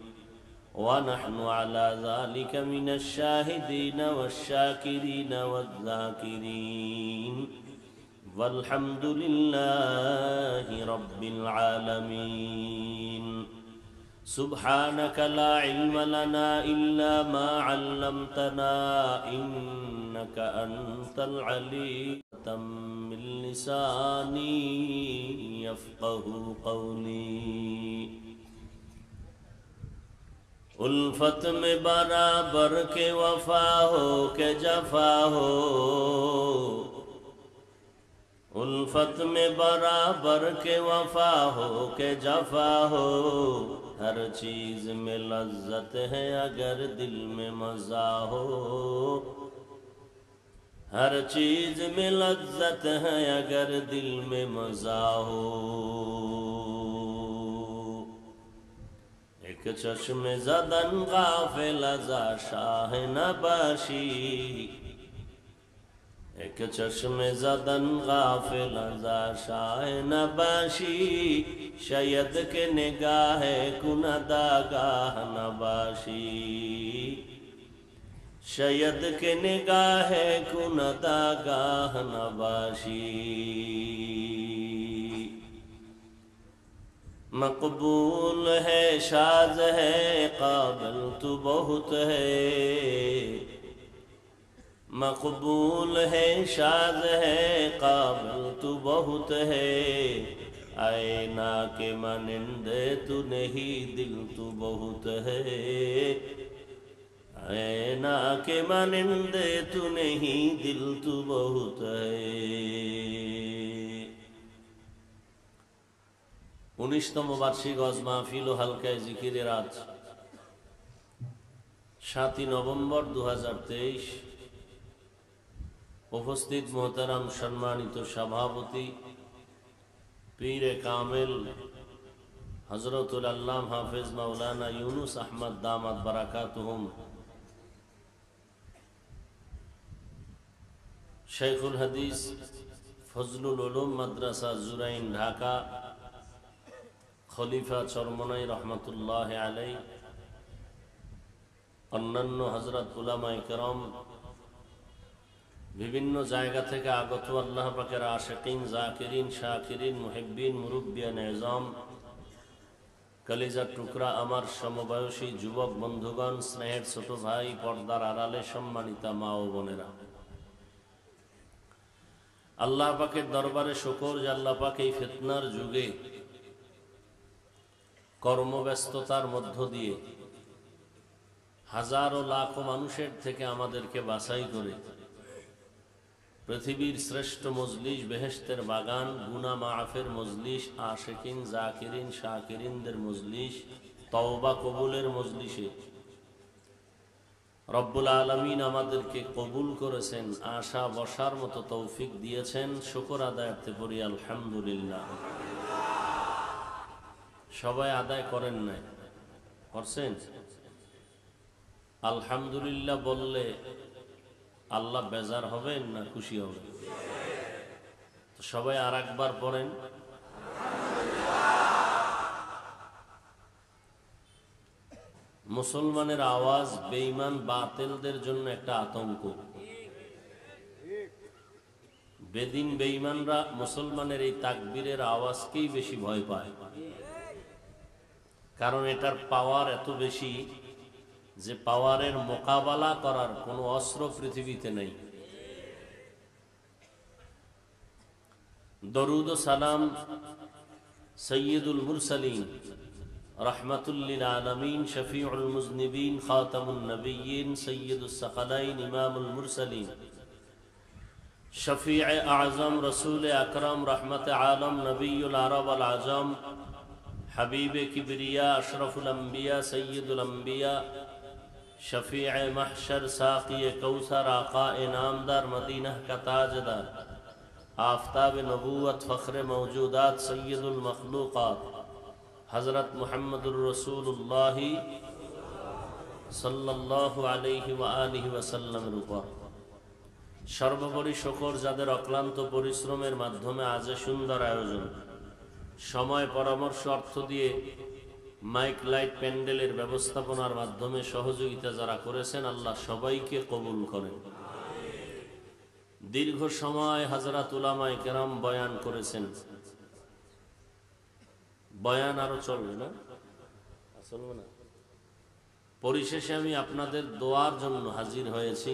ونحن على ذلك من الشاهدين والشاكرين والذاكرين والحمد لله رب العالمين سبحانك لا علم لنا إلا ما علمتنا إنك أنت العليم من لساني يفقه قولي उल्फत में बराबर के वफा हो के जफा हो उल्फत में बराबर के वफा हो के जफा हो हर चीज में लज्जत है अगर दिल में मजा हो हर चीज में लज्जत है अगर दिल में मजा हो एक এক চশমে জাদান গাফেল আজা শাহ নবাশি, এক চশমে জাদান গাফেল আজা শাহ নবাশি, শায়দ কে নিগাহে কুনদা গাহ নবাশি, शायद के निगाहे कुनदा गाह नबाशी। मकबूल है शाज है काबिल तू बहुत है, मकबूल है शाज है काबिल तू बहुत है, आईना के मानिंदे तू नहीं दिल तू बहुत है, ऐना के मानिंदे तू नहीं दिल तू बहुत है। 19তম বার্ষিক ওয়াজ মাহফিল ও হালকায় জিকিরের আজ 7 নভেম্বর 2023। উপস্থিত মোহতারাম সম্মানিত সভাপতি পীরে কামেল হযরতুল আল্লাম হাফেজ মাওলানা ইউনুস আহমদ দামাত বারাকাতুহুম, शेखुल हदीस फजलुल उलूम मद्रासा जुराइन ढाका, खलीफा चरमनाई रहमतुल्लाह अलैहि, अन्यान्य हजरत उलामाए केराम, विभिन्न जायगा थेके आगत अल्लाह पाकेर आशिकीन जाकिरीन शाकिरीन मुहिब्बीन मुरुब्बियान एजाम, कलिजार टुकरा आमार समबयसी जुबक बंधुगण, स्नेहेर छोटो भाई, पर्दार आड़ाले सम्मानिता मा ओ बोनेरा, আল্লাহ পাকের দরবারে শুকর যে আল্লাহ পাক এই ফিতনার যুগে কর্মব্যস্ততার মধ্য দিয়ে হাজারো লাখো মানুষের থেকে আমাদেরকে বাছাই করে পৃথিবীর শ্রেষ্ঠ মজলিস, বেহেশতের বাগান, গুনাহ মাফের মজলিস, আশিকিন জাকিরিন শাকিরিনদের মজলিস, তওবা কবুলের মজলিসে রব্বুল আলামিন আমাদেরকে কবুল করেছেন, আশা বসার মতো তৌফিক দিয়েছেন। শুকর আদায়ার্থে পড়ি আলহামদুলিল্লাহ। সবাই আদায় করেন নাই? করছেন? আলহামদুলিল্লাহ বললে আল্লাহ বেজার হবেন না খুশি হবেন? সবাই আর একবার পড়েন। মুসলমানের আওয়াজ বেঈমান বাতিলদের জন্য একটা আতঙ্ক। বেদিন বেঈমানরা মুসলমানের এই তাকবীরের আওয়াজকেই বেশি ভয় পায়, কারণ এটার পাওয়ার এত বেশি যে পাওয়ারের মোকাবেলা করার কোনো অস্ত্র পৃথিবীতে নেই। দরুদ ও সালাম সৈয়দুল মুরসালিন रहमतुल लिल आलमीन शफीउल मुज़निबीन खातमुन नबिय्यीन सय्यदुस सकलाइन इमामुल मुरसलीन शफीअ आज़म रसूल अकरम रहमत आलम नबीउल अरब वल आजम हबीब किबरिया अशरफुल अंबिया सय्यदुल अंबिया शफीअ महशर साक़ी कौसर आक़ाए नामदार मदीना का ताजदार आफ़ताब नबूवत फ़ख्र मौजूदात सय्यदुल मखलूक़ात हज़रत मुहम्मदुर रसूलुल्लाह सल्लल्लाहु अलैहि व आलिहि वसल्लमेर उपর সর্বোপরি শুকর যাদের অক্লান্ত পরিশ্রমের মাধ্যমে আজ সুন্দর আয়োজন, সময় পরামর্শ অর্থ দিয়ে মাইক লাইট প্যান্ডেলের ব্যবস্থাপনার মাধ্যমে সহযোগিতা যারা করেছেন, আল্লাহ সবাইকে কবুল করেন। দীর্ঘ সময় হযরত উলামায়ে কেরাম বয়ান করেছেন, বয়ান আরো চলবে না? চলবে না? পরিশেষে আমি আপনাদের দোয়ার জন্য হাজির হয়েছি।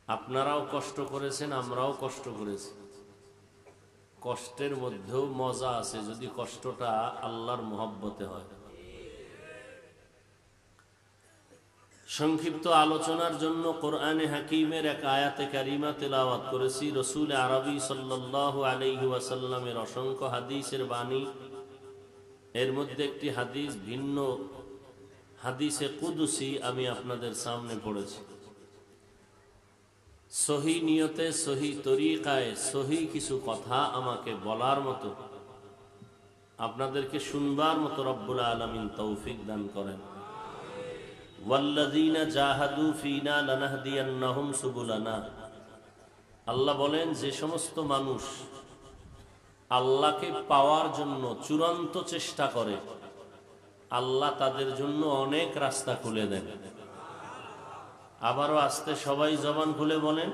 আপনারাও কষ্ট করেছেন, আমরাও কষ্ট করেছি। কষ্টের মধ্যেও মজা আছে যদি কষ্টটা আল্লাহর মহব্বতে হয়। সংক্ষিপ্ত আলোচনার জন্য কোরআনে হাকিমের এক আয়াতে কারিমা তেলাওয়াত করেছি। রসুল আরবি সাল্লাল্লাহু আলাইহি ওয়াসাল্লামের অসংখ্য হাদিসের বাণী, এর মধ্যে একটি হাদিস ভিন্ন হাদিসে কুদসি আমি আপনাদের সামনে পড়েছি। সহি নিয়তে, সহি তরিকায়, সহি কিছু কথা আমাকে বলার মতো আপনাদেরকে শুনবার মতো রব্বুল আলামিন তৌফিক দান করেন। ওয়াল্লাযীনা জাহাদু ফীনা লানাহদিয়ান্নাহুম সুবুলানা। আল্লাহ বলেন, যে সমস্ত মানুষ আল্লাহকে পাওয়ার জন্য চূড়ান্ত চেষ্টা করে, আল্লাহ তাদের জন্য অনেক রাস্তা খুলে দেন। আবারও আস্তে সবাই জবান খুলে বলেন।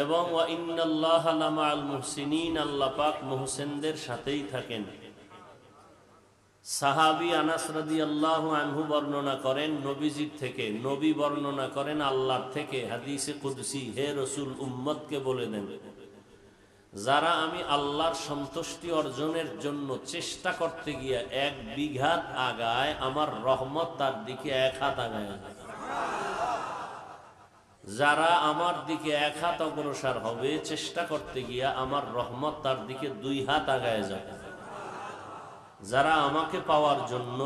এবং ওয়া ইন্নাল্লাহা লামাআল মুহসিনিন, আল্লাহ পাক মুহসিনদের সাথেই থাকেন। সাহাবী আনাস রাদিয়াল্লাহু আনহু বর্ণনা করেন নবীজির থেকে, নবী বর্ণনা করেন আল্লাহর থেকে, হাদিসে কুদসি, হে রাসূল উম্মতকে বলে দেন, যারা আমি আল্লাহর সন্তুষ্টি অর্জনের জন্য চেষ্টা করতে গিয়ে 1 বিঘাত আগায়, আমার রহমত তার দিকে 1 হাত আগায়। যারা আমার দিকে 1 হাত অগ্রসর হবে চেষ্টা করতে গিয়া, আমার রহমত তার দিকে 2 হাত আগায় যাবে। যারা আমাকে পাওয়ার জন্য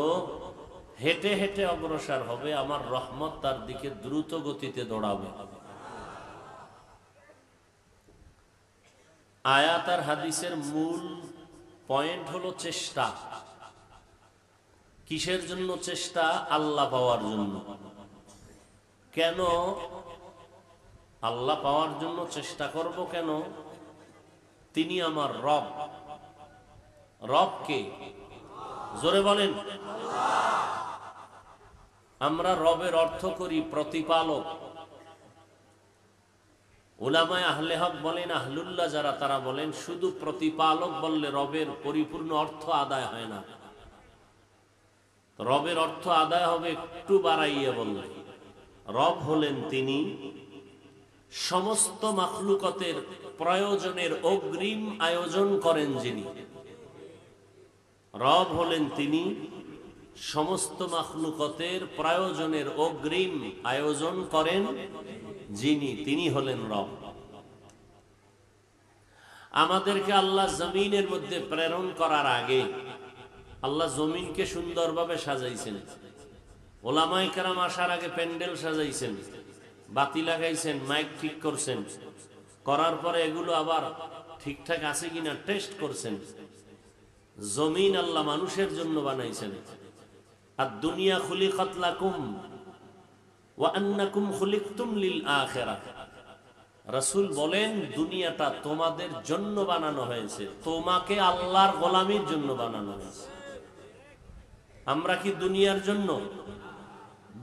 হেঁটে হেঁটে অগ্রসর হবে, আমার রহমত তার দিকে দ্রুত গতিতে দৌড়াবে। আয়াত আর হাদিসের মূল পয়েন্ট হলো চেষ্টা। কিসের জন্য চেষ্টা? আল্লাহ পাওয়ার জন্য। কেন আল্লাহ পাওয়ার জন্য চেষ্টা করব? কেন? তিনি আমার রব। রব কে? জোরে বলেন। আমরা রবের অর্থ করি প্রতিপালক। উলামায়ে আহলে হক বলেন, আহলুল্লাহ যারা, তারা বলেন শুধু প্রতিপালক বললে রবের পরিপূর্ণ অর্থ আদায় হয় না। রবের অর্থ আদায় হবে একটু বাড়াইয়ে বললে। রব হলেন তিনি সমস্ত মাখলুকতের প্রয়োজনের অগ্রিম আয়োজন করেন যিনি। রব হলেন তিনি সমস্ত মাখলুকতের প্রয়োজনের অগ্রিম আয়োজন করেন যিনি, তিনি হলেন রব। আমাদেরকে আল্লাহ জমিনের মধ্যে প্রেরণ করার আগে আল্লাহ জমিনকে সুন্দরভাবে সাজাইছেন। ওলামায়ে কেরাম আসার আগে প্যান্ডেল সাজাইছেন, বাতি লাগাইছেন, মাইক ঠিক করছেন, করার পরে এগুলো আবার ঠিকঠাক আছে কিনা টেস্ট করছেন। জমিন আল্লাহ মানুষের জন্য বানাইছেন। আর দুনিয়া খুলিকাত লাকুম ওয়া আন্নাকুম খুলিকতুম লিল আখিরাহ। রাসূল বলেন, দুনিয়াটা তোমাদের জন্য বানানো হয়েছে, তোমাকে আল্লাহর গোলামির জন্য বানানো হয়েছে। আমরা কি দুনিয়ার জন্য?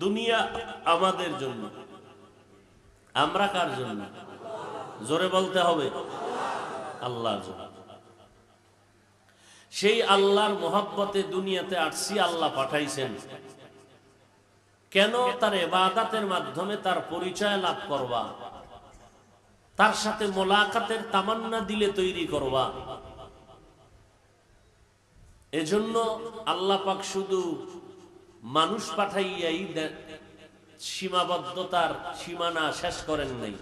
দুনিয়া আমাদের জন্য। আমরা কার জন্য? জোরে বলতে হবে, আল্লাহর জন্য। সেই আল্লাহর মোহাব্বতে দুনিয়াতে আসছি, আল্লাহ পাঠাইছেন। কেন? তার ইবাদতের মাধ্যমে তার পরিচয় লাভ করবা, তার সাথে মোলাকাতের তামান্না দিলে তৈরি করবা। এজন্য আল্লাহ পাক শুধু মানুষ পাঠাইয়াই সীমাবদ্ধতার সীমানা শেষ করেন নাই।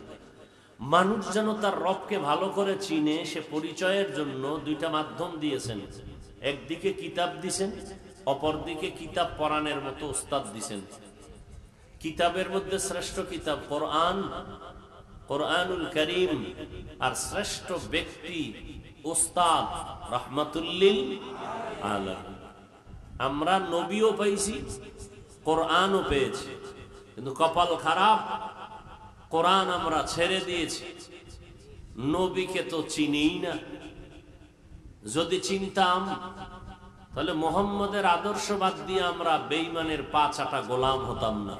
মানুষ যেন তার রবকে ভালো করে চিনে, সে পরিচয়ের জন্য 2টা মাধ্যম দিয়েছেন। একদিকে কিতাব দিছেন, অপরদিকে কিতাব পড়ানোর মতো উস্তাদ দিছেন। কিতাবের মধ্যে শ্রেষ্ঠ কিতাব কোরআন, কোরআনুল কারীম, আর শ্রেষ্ঠ ব্যক্তি উস্তাদ রাহমাতুল লিল আলামিন। আমরা নবীও পাইছি, কোরআনও পেয়েছি, কিন্তু কপাল খারাপ, কোরআন আমরা ছেড়ে দিয়েছি, নবীকে তো চিনিই না। যদি চিনতাম তাহলে মুহাম্মদের আদর্শ বাদ দিয়ে আমরা বেঈমানের 5 আটা গোলাম হতাম না।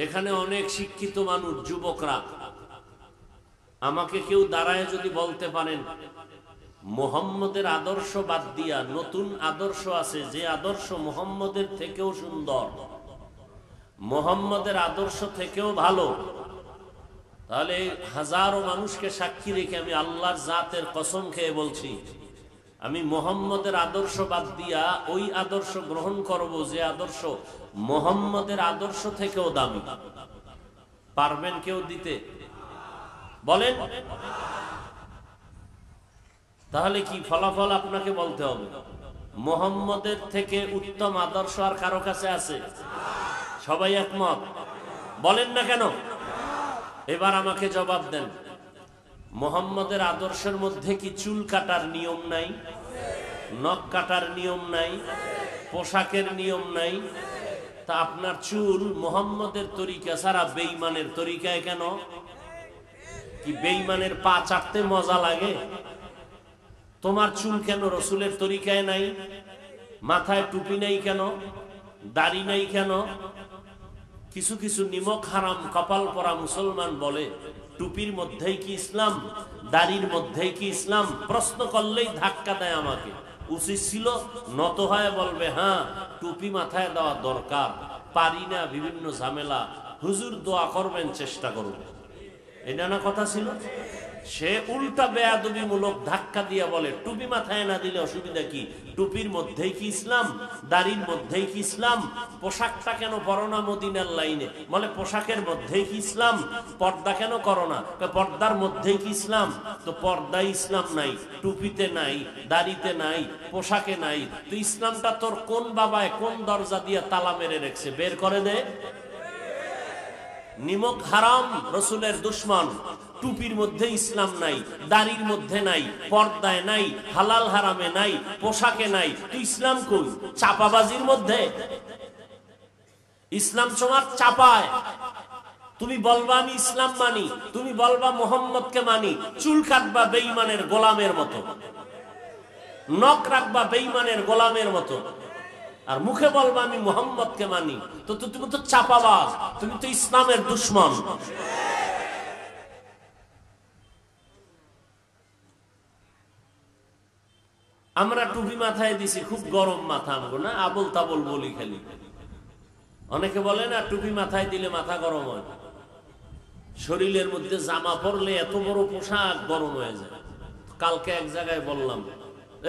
এখানে অনেক শিক্ষিত মানুষ, যুবকরা, আমাকে কেউ দাঁড়ায় যদি বলতে পারেন মুহাম্মদের আদর্শ বাদ দিয়া নতুন আদর্শ আছে, যে আদর্শ মুহাম্মদের থেকেও সুন্দর, মুহাম্মদের আদর্শ থেকেও ভালো, তাহলে হাজারো মানুষকে সাক্ষী রেখে আমি আল্লাহর জাতের কসম খেয়ে বলছি, আমি মুহাম্মদের আদর্শ বাদ দিয়া ওই আদর্শ গ্রহণ করব যে আদর্শ মুহাম্মদের আদর্শ থেকেও দামি। পারবেন কেউ দিতে? বলেন। তাহলে কি ফলাফল আপনাকে বলতে হবে? মুহাম্মদের থেকে উত্তম আদর্শ আর কারো কাছে আছে? সবাই একমত? বলেন না কেন? এবার আমাকে জবাব দেন, মুহাম্মদের আদর্শের মধ্যে কি চুল কাটার নিয়ম নাই, নখ কাটার নিয়ম নাই, পোশাকের নিয়ম নাই? তা আপনার চুল মুহাম্মদের তরিকা ছাড়া বেঈমানের তরিকায় কেন? কি বেঈমানের পা চাটতে মজা লাগে? তোমার চুল কেন রসুলের তরিকায় নাই? মাথায় টুপি নাই কেন? দাড়ি নাই কেন? কিছু কিছু নিমক হারাম কপাল পরা মুসলমান বলে টুপির মধ্যেই কি ইসলাম, দাড়ির মধ্যেই কি ইসলাম? প্রশ্ন করলেই ধাক্কা দেয় আমাকে। উচিত ছিল নত হয়ে বলবে হ্যাঁ টুপি মাথায় দেওয়া দরকার, পারি না, বিভিন্ন ঝামেলা, হুজুর দোয়া করবেন, চেষ্টা করবেন, এটা না কথা ছিল? সে উল্টা বেয়াদবি মূলক ধাক্কা দিয়ে বলে টুপি মাথায় না দিলে অসুবিধা কি? টুপির মধ্যেই কি ইসলাম, দাড়ির মধ্যেই কি ইসলাম? পোশাকটা কেন পরো না মদিনার লাইনে? বলে পোশাকের মধ্যেই কি ইসলাম? পর্দা কেন করো না? পর্দার মধ্যেই কি ইসলাম? তো পর্দায় ইসলাম নাই, টুপিতে নাই, দাড়িতে নাই, পোশাকে নাই। তো ইসলামটা তোর কোন বাবায় কোন দরজা দিয়ে তালা মেরে রেখেছে, বের করে দে। নিমক হারাম রসুলের দুশ্মন, টুপির মধ্যে ইসলাম নাই, দাড়ির মধ্যে নাই, পর্দায় নাই, হালাল হারামে নাই, পোশাকে নাই। তুই ইসলাম কই? চাপাবাজির মধ্যে। ইসলাম তোমার চাপায়। তুমি বলবা আমি ইসলাম মানি, তুমি বলবা মোহাম্মদকে মানি, চুল কাটবা বেঈমানের গোলামের মতো, নখ রাখবা বেঈমানের গোলামের মতো, আর মুখে বলবা আমি মোহাম্মদকে মানি। তো তুমি তো চাপাবাজ, তুমি তো ইসলামের দুশ্মন। আমরা টুপি মাথায় দিছি, খুব গরম মাথা আমগো না, আবল তাবল বলি খালি। অনেকে বলে না টুপি মাথায় দিলে মাথা গরম হয়, শরীরের মধ্যে জামা পরলে এত বড় পোশাক গরম হয়ে যায়। কালকে এক জায়গায় বললাম,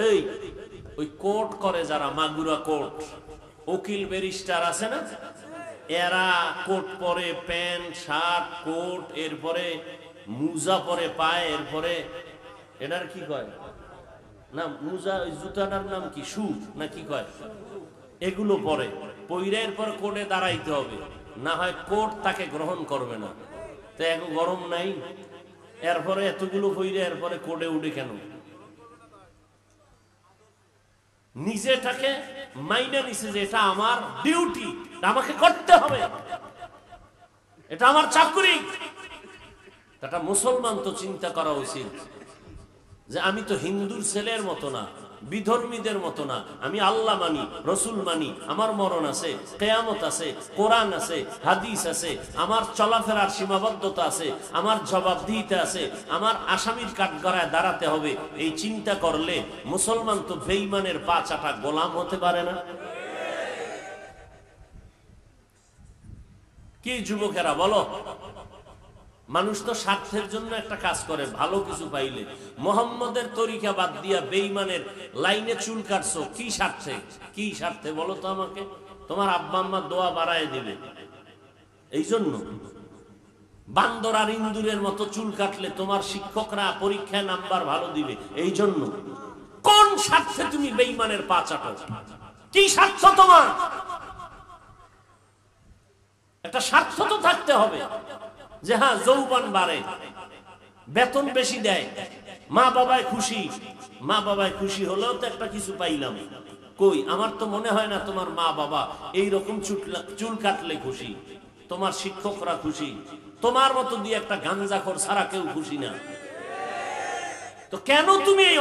এই ওই কোট করে যারা, মাগুরা কোট, উকিল ব্যারিস্টার আছে না, এরা কোট পরে, প্যান্ট শার্ট কোট, এরপরে মুজা পরে পায়, এরপরে এটার কি কয় না, মুজা ওই জুতাটার নাম কি, শু না কি কয়, এগুলো পরে পইরে এরপর কোর্টে দাঁড়াইতে হবে, না হয় কোর্ট তাকে গ্রহণ করবে না। তো এক গরম নাই, এরপরে এতগুলো পইরে এরপরে কোর্টে উঠে কেন? নিজেটাকে মাইনে নিছে যে এটা আমার ডিউটি, আমাকে করতে হবে, এটা আমার চাকরি। এটা মুসলমান তো চিন্তা করা উচিত যে আমি তো হিন্দুর ছেলের মতো না, বিধর্মীদের মতো না, আমি আল্লাহ মানি, রসুল মানি, আমার মরণ আছে, কিয়ামত আছে, কোরআন আছে, হাদিস আছে, আমার চলাফেরার সীমাবদ্ধতা আছে, আমার জবাবদিহিতা আছে, আমার আসামির কাঠগড়ায় দাঁড়াতে হবে। এই চিন্তা করলে মুসলমান তো বেঈমানের পা চাটা গোলাম হতে পারে না। কি যুবকেরা বলো? মানুষ তো স্বার্থের জন্য একটা কাজ করে, ভালো কিছু পাইলে। মোহাম্মদের তরিকা বাদ দিয়া বেঈমানের লাইনে চুল কাটছো, কি স্বার্থে? কি স্বার্থে বলো তো আমাকে? তোমার আব্বা আম্মা দোয়া বাড়ায় দিবে এই জন্য? বান্দর আর ইন্দুরের মতো চুল কাটলে তোমার শিক্ষকরা পরীক্ষায় নাম্বার ভালো দিবে এই জন্য? কোন স্বার্থে তুমি বেঈমানের পা চাটো? কি স্বার্থ তোমার? একটা স্বার্থ তো থাকতে হবে যে হ্যাঁ যৌবন বাড়ে, বেতন বেশি দেয়, মা বাবায় খুশি, মা বাবায় খুশি হলেও তো একটা কিছু পাইলাম। কই, আমার তো মনে হয় না তোমার মা বাবা এইরকম চুল কাটলে খুশি, তোমার শিক্ষকরা খুশি, তোমার মতো দিয়ে একটা গাঞ্জাখোর ছাড়া কেউ খুশি না। তো কেন তুমি এই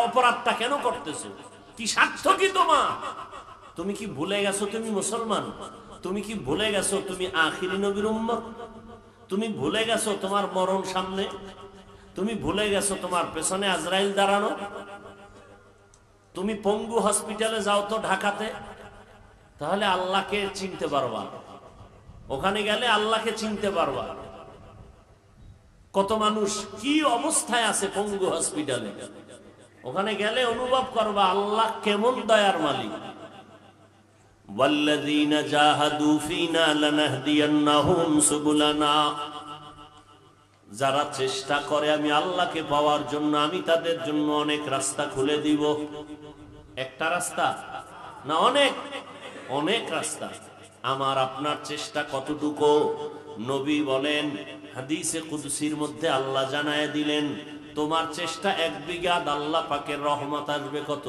অপরাধটা কেন করতেছো? কি স্বার্থ কি তোমার? তুমি কি ভুলে গেছো তুমি মুসলমান? তুমি কি ভুলে গেছো তুমি আখিরি নবীর উম্মত? তুমি ভুলে গেছো তোমার মরণ সামনে? তুমি ভুলে গেছো তোমার পেছনে আজরাইল দাঁড়ানো? তুমি পঙ্গু হসপিটালে যাও তো ঢাকাতে, তাহলে আল্লাহকে চিনতে পারবা। ওখানে গেলে আল্লাহকে চিনতে পারবা। কত মানুষ কি অবস্থায় আছে পঙ্গু হসপিটালে, ওখানে গেলে অনুভব করবা আল্লাহ কেমন দয়ার মালিক। ওয়াল্লাযীনা জাহাদু ফীনা লানাহদিয়ান্নাহুম সুবুলানা, যারা চেষ্টা করে আমি আল্লাহকে পাওয়ার জন্য, আমি তাদের জন্য অনেক রাস্তা খুলে দিব। একটা রাস্তা না, অনেক অনেক রাস্তা। আমার আপনার চেষ্টা কতটুকু? নবী বলেন হাদিসে কুদসির মধ্যে আল্লাহ জানায় দিলেন, তোমার চেষ্টা 1 বিঘা, আল্লাহ পাকের রহমত আসবে কত?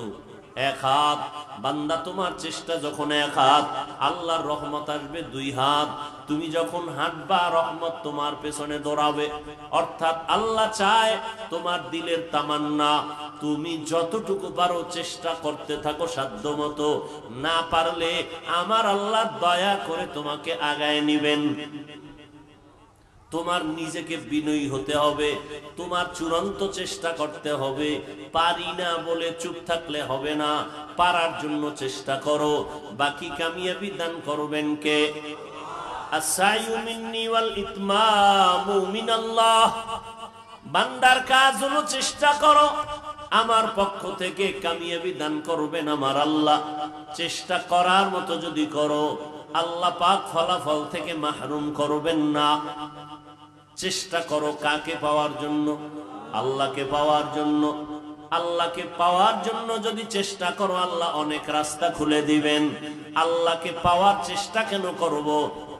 1 হাত। বান্দা তোমার চেষ্টা যখন 1 হাত, আল্লাহর রহমত আসবে 2 হাত। তুমি যখন হাঁটবা, রহমত তোমার পেছনে দৌড়াবে। অর্থাৎ আল্লাহ চায় তোমার দিলের তামান্না, তুমি যতটুকু পারো চেষ্টা করতে থাকো সাধ্যমতো। না পারলে আমার আল্লাহ দয়া করে তোমাকে আগায় নিবেন। তোমার নিজেকে বিনয়ী হতে হবে, তোমার চূড়ান্ত চেষ্টা করতে হবে। পারি না বলে চুপ থাকলে হবে না, পারার জন্য চেষ্টা করো। বাকি কামিয়াবি দান করবেন কে? আস-সাইয়ু মিন্নি ওয়াল ইতমামু মিনাল্লাহ। বান্দার কাজ হলো চেষ্টা করো, আমার পক্ষ থেকে কামিয়াবি দান করবেন আমার আল্লাহ। চেষ্টা করার মতো যদি করো, আল্লাহ পাক ফলাফল থেকে মাহরুম করবেন না। চেষ্টা করো কাকে পাওয়ার জন্য? আল্লাহকে পাওয়ার জন্য। আল্লাহকে পাওয়ার জন্য যদি চেষ্টা করো, আল্লাহ অনেক রাস্তা খুলে দিবেন। আল্লাহকে পাওয়ার চেষ্টা কেন করব?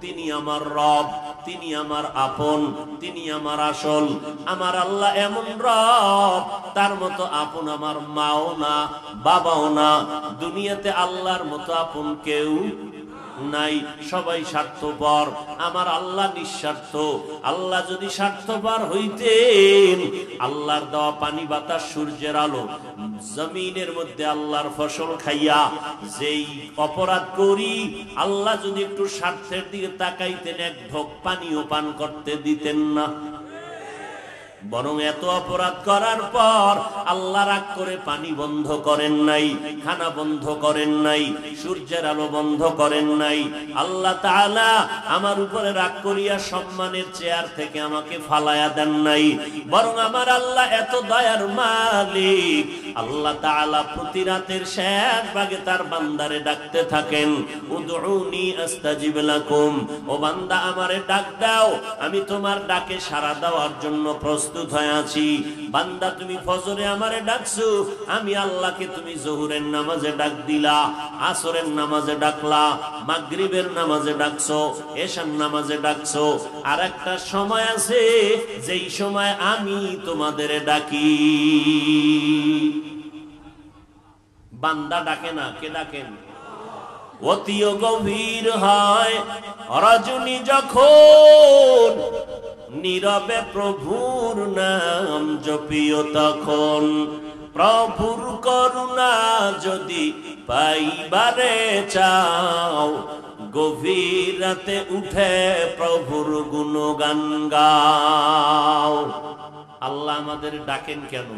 তিনি আমার রব, তিনি আমার আপন, তিনি আমার আসল। আমার আল্লাহ এমন রব, তার মতো আপন আমার মাও না, বাবাও না। দুনিয়াতে আল্লাহর মতো আপন কেউ নাই, সবাই স্বার্থপর। আমার আল্লাহ নিঃস্বার্থ। আল্লাহ যদি স্বার্থপর হইতেন, আল্লাহর দেওয়া পানি, বাতাস, সূর্যের আলো, জমিনের মধ্যে আল্লাহর ফসল খাইয়া যেই অপরাধ করি, আল্লাহ যদি একটু স্বার্থের দিকে তাকাইতেন, 1 ঢোক পানিও পান করতে দিতেন না। বরং এত অপরাধ করার পর আল্লাহ রাগ করে পানি বন্ধ করেন নাই, খানা বন্ধ করেন নাই, সূর্যের আলো বন্ধ করেন নাই। আল্লাহ তাআলা আমার উপরে রাগ করিয়া সম্মানের চেয়ার থেকে আমাকে ফালায়া দেন নাই। বরং আমার আল্লাহ এত দয়ার মালিক, আল্লাহ তাআলা প্রতি রাতের শেষ ভাগে তার বান্দারে ডাকতে থাকেন, উদউনি আস্তাজিব লাকুম। ও বান্দা, আমারে ডাক দাও, আমি তোমার ডাকে সাড়া দেওয়ার জন্য প্রস্তুত হয়ে আছি। বান্দা, তুমি ফজরে আমারে ডাকছো, আমি আল্লাহকে তুমি জোহরের নামাজে ডাক দিলা, আসরের নামাজে ডাকলা, মাগরিবের নামাজে ডাকছো, এশার নামাজে ডাকছো। আর একটা সময় আছে যেই সময় আমি তোমাদের ডাকি। বান্দা ডাকে না, কে ডাকেন? অতিও গভীর হয় রজনী যখন, নীরবে প্রভুর নাম জপিও তখন। প্রভুর করুণা যদি পাইবারে চাও, গভীর রাতে উঠে প্রভুর গুণগান গাও। আল্লাহ আমাদের ডাকেন কেন?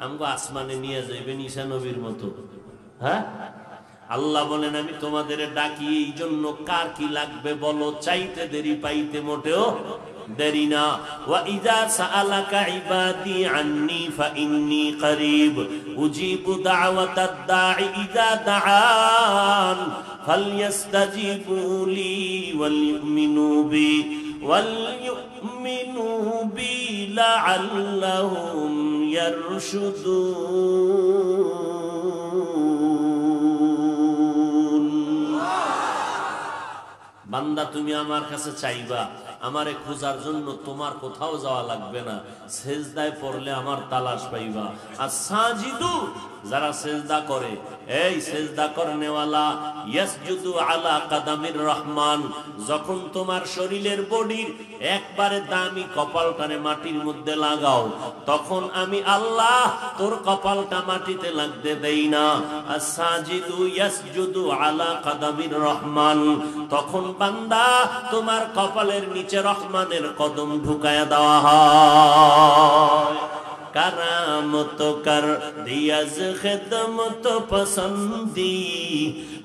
আমগো আসমানে নিয়ে যাইবেন ঈসা নবীর মতো। হ্যাঁ, আল্লাহ বলেন আমি তোমাদের ডাকি এই জন্য, কার কি লাগবে বলো, চাইতে দেরি পাইতে মোটেও দেরি না। ওয়া ইযা সাআলাকা ইবাদি আন্নী ফাইন্নী করিব উজিবু দাওয়াতাদ দাঈ ইযা দাআন ফালইস্তাজিবু লি ওয়াল ইউমিনু বি লাআল্লাহুম ইয়ারশুদুন। বান্দা, তুমি আমার কাছে চাইবা, আমারে খোঁজার জন্য তোমার কোথাও যাওয়া লাগবে না। সেজদায় পড়লে আমার তালাশ পাইবা। আর সাজিদু, যারা সেজদা করে, এই সেজদা করনেওয়ালা, ইয়াসজুদু আলা কাদামির রহমান। যখন তোমার শরীরের বডির একবারে দামি কপালটারে মাটির মধ্যে লাগাও, তখন আমি আল্লাহ তোর কপালটা মাটিতে লাগতে দেই না। আর সাজিদু ইয়াসজুদু আলা কাদামির রহমান। তখন বান্দা তোমার কপালের নিচে রহমানের কদম ঢুকায়া দেওয়া হয়। करामत कर दियाज खिदमत पसंदी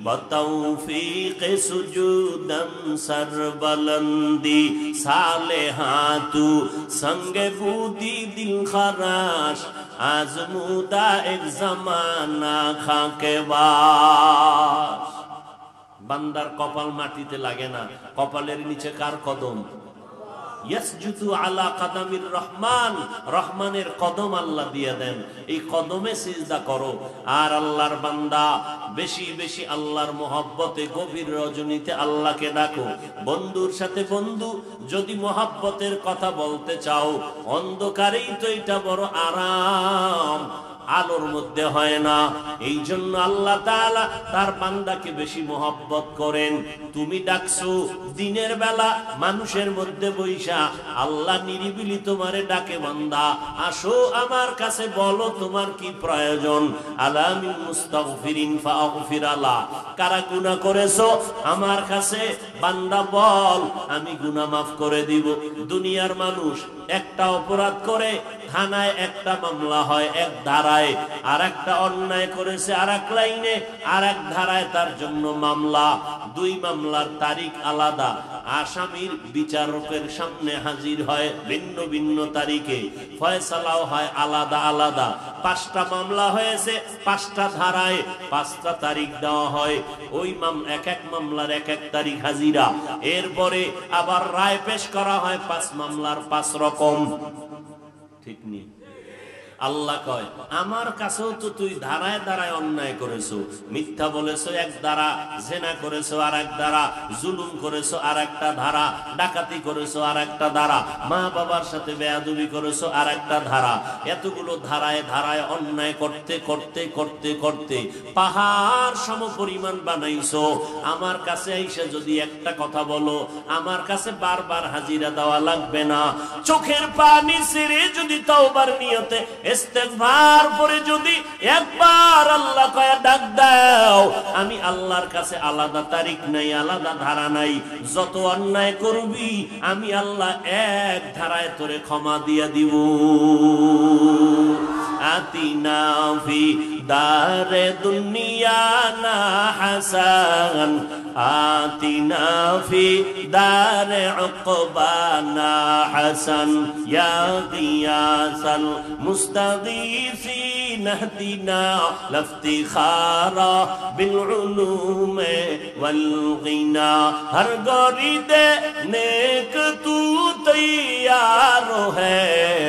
बतौफीक सुजूदम सरबलंदी साले हाथू संगे बूदी दिल खराश आजमूदा एक जमाना खाके बास। বান্দার কপাল মাটিতে লাগে না, কপালের নিচে কার কদম? ইয়াসজুদু আলা কাদামির রহমান, রহমানের কদম আল্লাহ দিয়ে দেন, এই কদমে সিজদা করো। আর আল্লাহর বান্দা বেশি বেশি আল্লাহর মোহাব্বতে গভীর রজনীতে আল্লাহকে ডাকো। বন্ধুর সাথে বন্ধু যদি মোহাব্বতের কথা বলতে চাও, অন্ধকারেই তো এটা বড় আরাম, আলোর মধ্যে হয় না। এই জন্য আল্লাহ তাআলা তার বান্দাকে বেশি মহব্বত করেন। তুমি ডাকছো দিনের বেলা মানুষের মধ্যে বৈশা, আল্লাহ নিরিবিলি তোমারে ডাকে, বান্দা আসো আমার কাছে, বলো তোমার কি প্রয়োজন। আলামিন মুস্তাগফিরিন ফাগফির আলা, কারা গুনাহ করেছো আমার কাছে বান্দা বল, আমি গুনাহ মাফ করে দিব। দুনিয়ার মানুষ একটা অপরাধ করে থানায় একটা মামলা হয় এক ধারায়, আর একটা অন্যায় করেছে আর এক লাইনে আর এক ধারায়, তার জন্য মামলা। দুই মামলার তারিখ আলাদা, আসামির বিচারকের সামনে হাজির হয় ভিন্ন ভিন্ন তারিখে, ফয়সালাও হয় আলাদা আলাদা। 5টা মামলা হয়েছে 5টা ধারায় 5টা তারিখ দেওয়া হয়, ওই এক এক মামলার এক এক তারিখ হাজিরা। এরপরে আবার রায় পেশ করা হয় 5 মামলার 5 রকম। ঠিক নেই? আল্লাহ কয় আমার কাছেও তো তুই ধারায় ধারায় অন্যায় করেছো, মিথ্যা বলেছো এক ধারা, জেনা করেছো আর এক ধারা, জুলুম করেছো আর একটা ধারা, ডাকাতি করেছো আর একটা ধারা, মা বাবার সাথে বেয়াদবি করেছো আর একটা ধারা। এতগুলো ধারায় ধারায় অন্যায় করতে করতে করতে করতে পাহাড় সম পরিমাণ বানাইছো। আমার কাছে এসে যদি একটা কথা বলো, আমার কাছে বারবার হাজিরা দেওয়া লাগবে না। চোখের পানি ছেড়ে যদি তওবার নিয়তে ইস্তেগফার পরে যদি একবার আল্লাহ কয়া ডাক দাও, আমি আল্লাহর কাছে আলাদা তারিখ নাই, আলাদা ধারা নাই। যত অন্যায় করবি আমি আল্লাহ এক ধারায় তোরে ক্ষমা দিয়া দিব। আতিনা ফি দারে দুনিয়া না হাসান, আতিনা ফি দারে উকবানা হাসান, ইয়া গিয়াসাল মুস্তাগীসিন ইহদিনা লাফতিখারা বিল উলুমে ওয়াল গিনা। হর গরিদে নেক তু তৈয়ার হ্যায়,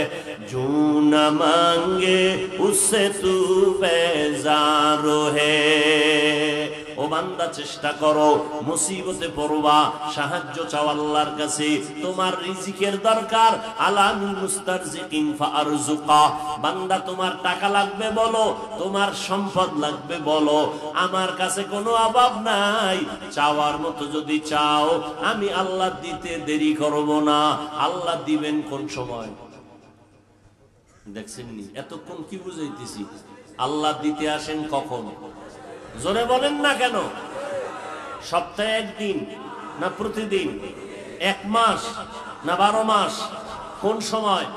जो न मांगे उससे तू बेजार है। ও বান্দা চেষ্টা করো, মুসিবতে পড়বা সাহায্য চাও আল্লাহর কাছে। তোমার রিজিকের দরকার, আলামিন মুস্তারজিকিন ফারজুকা। বান্দা তোমার টাকা লাগবে বলো, তোমার সম্পদ লাগবে বলো, আমার কাছে কোনো অভাব নাই। চাওয়ার মতো যদি চাও আমি আল্লাহ দিতে দেরি করব না। আল্লাহ দিবেন কোন সময়? দেখছেন নি এতক্ষণ কি বুঝাইতেছি? আল্লাহ দিতে আসেন কখন? জোরে বলেন না কেন? সপ্তাহে একদিন না প্রতিদিন? 1 মাস না 12 মাস? কোন সময়?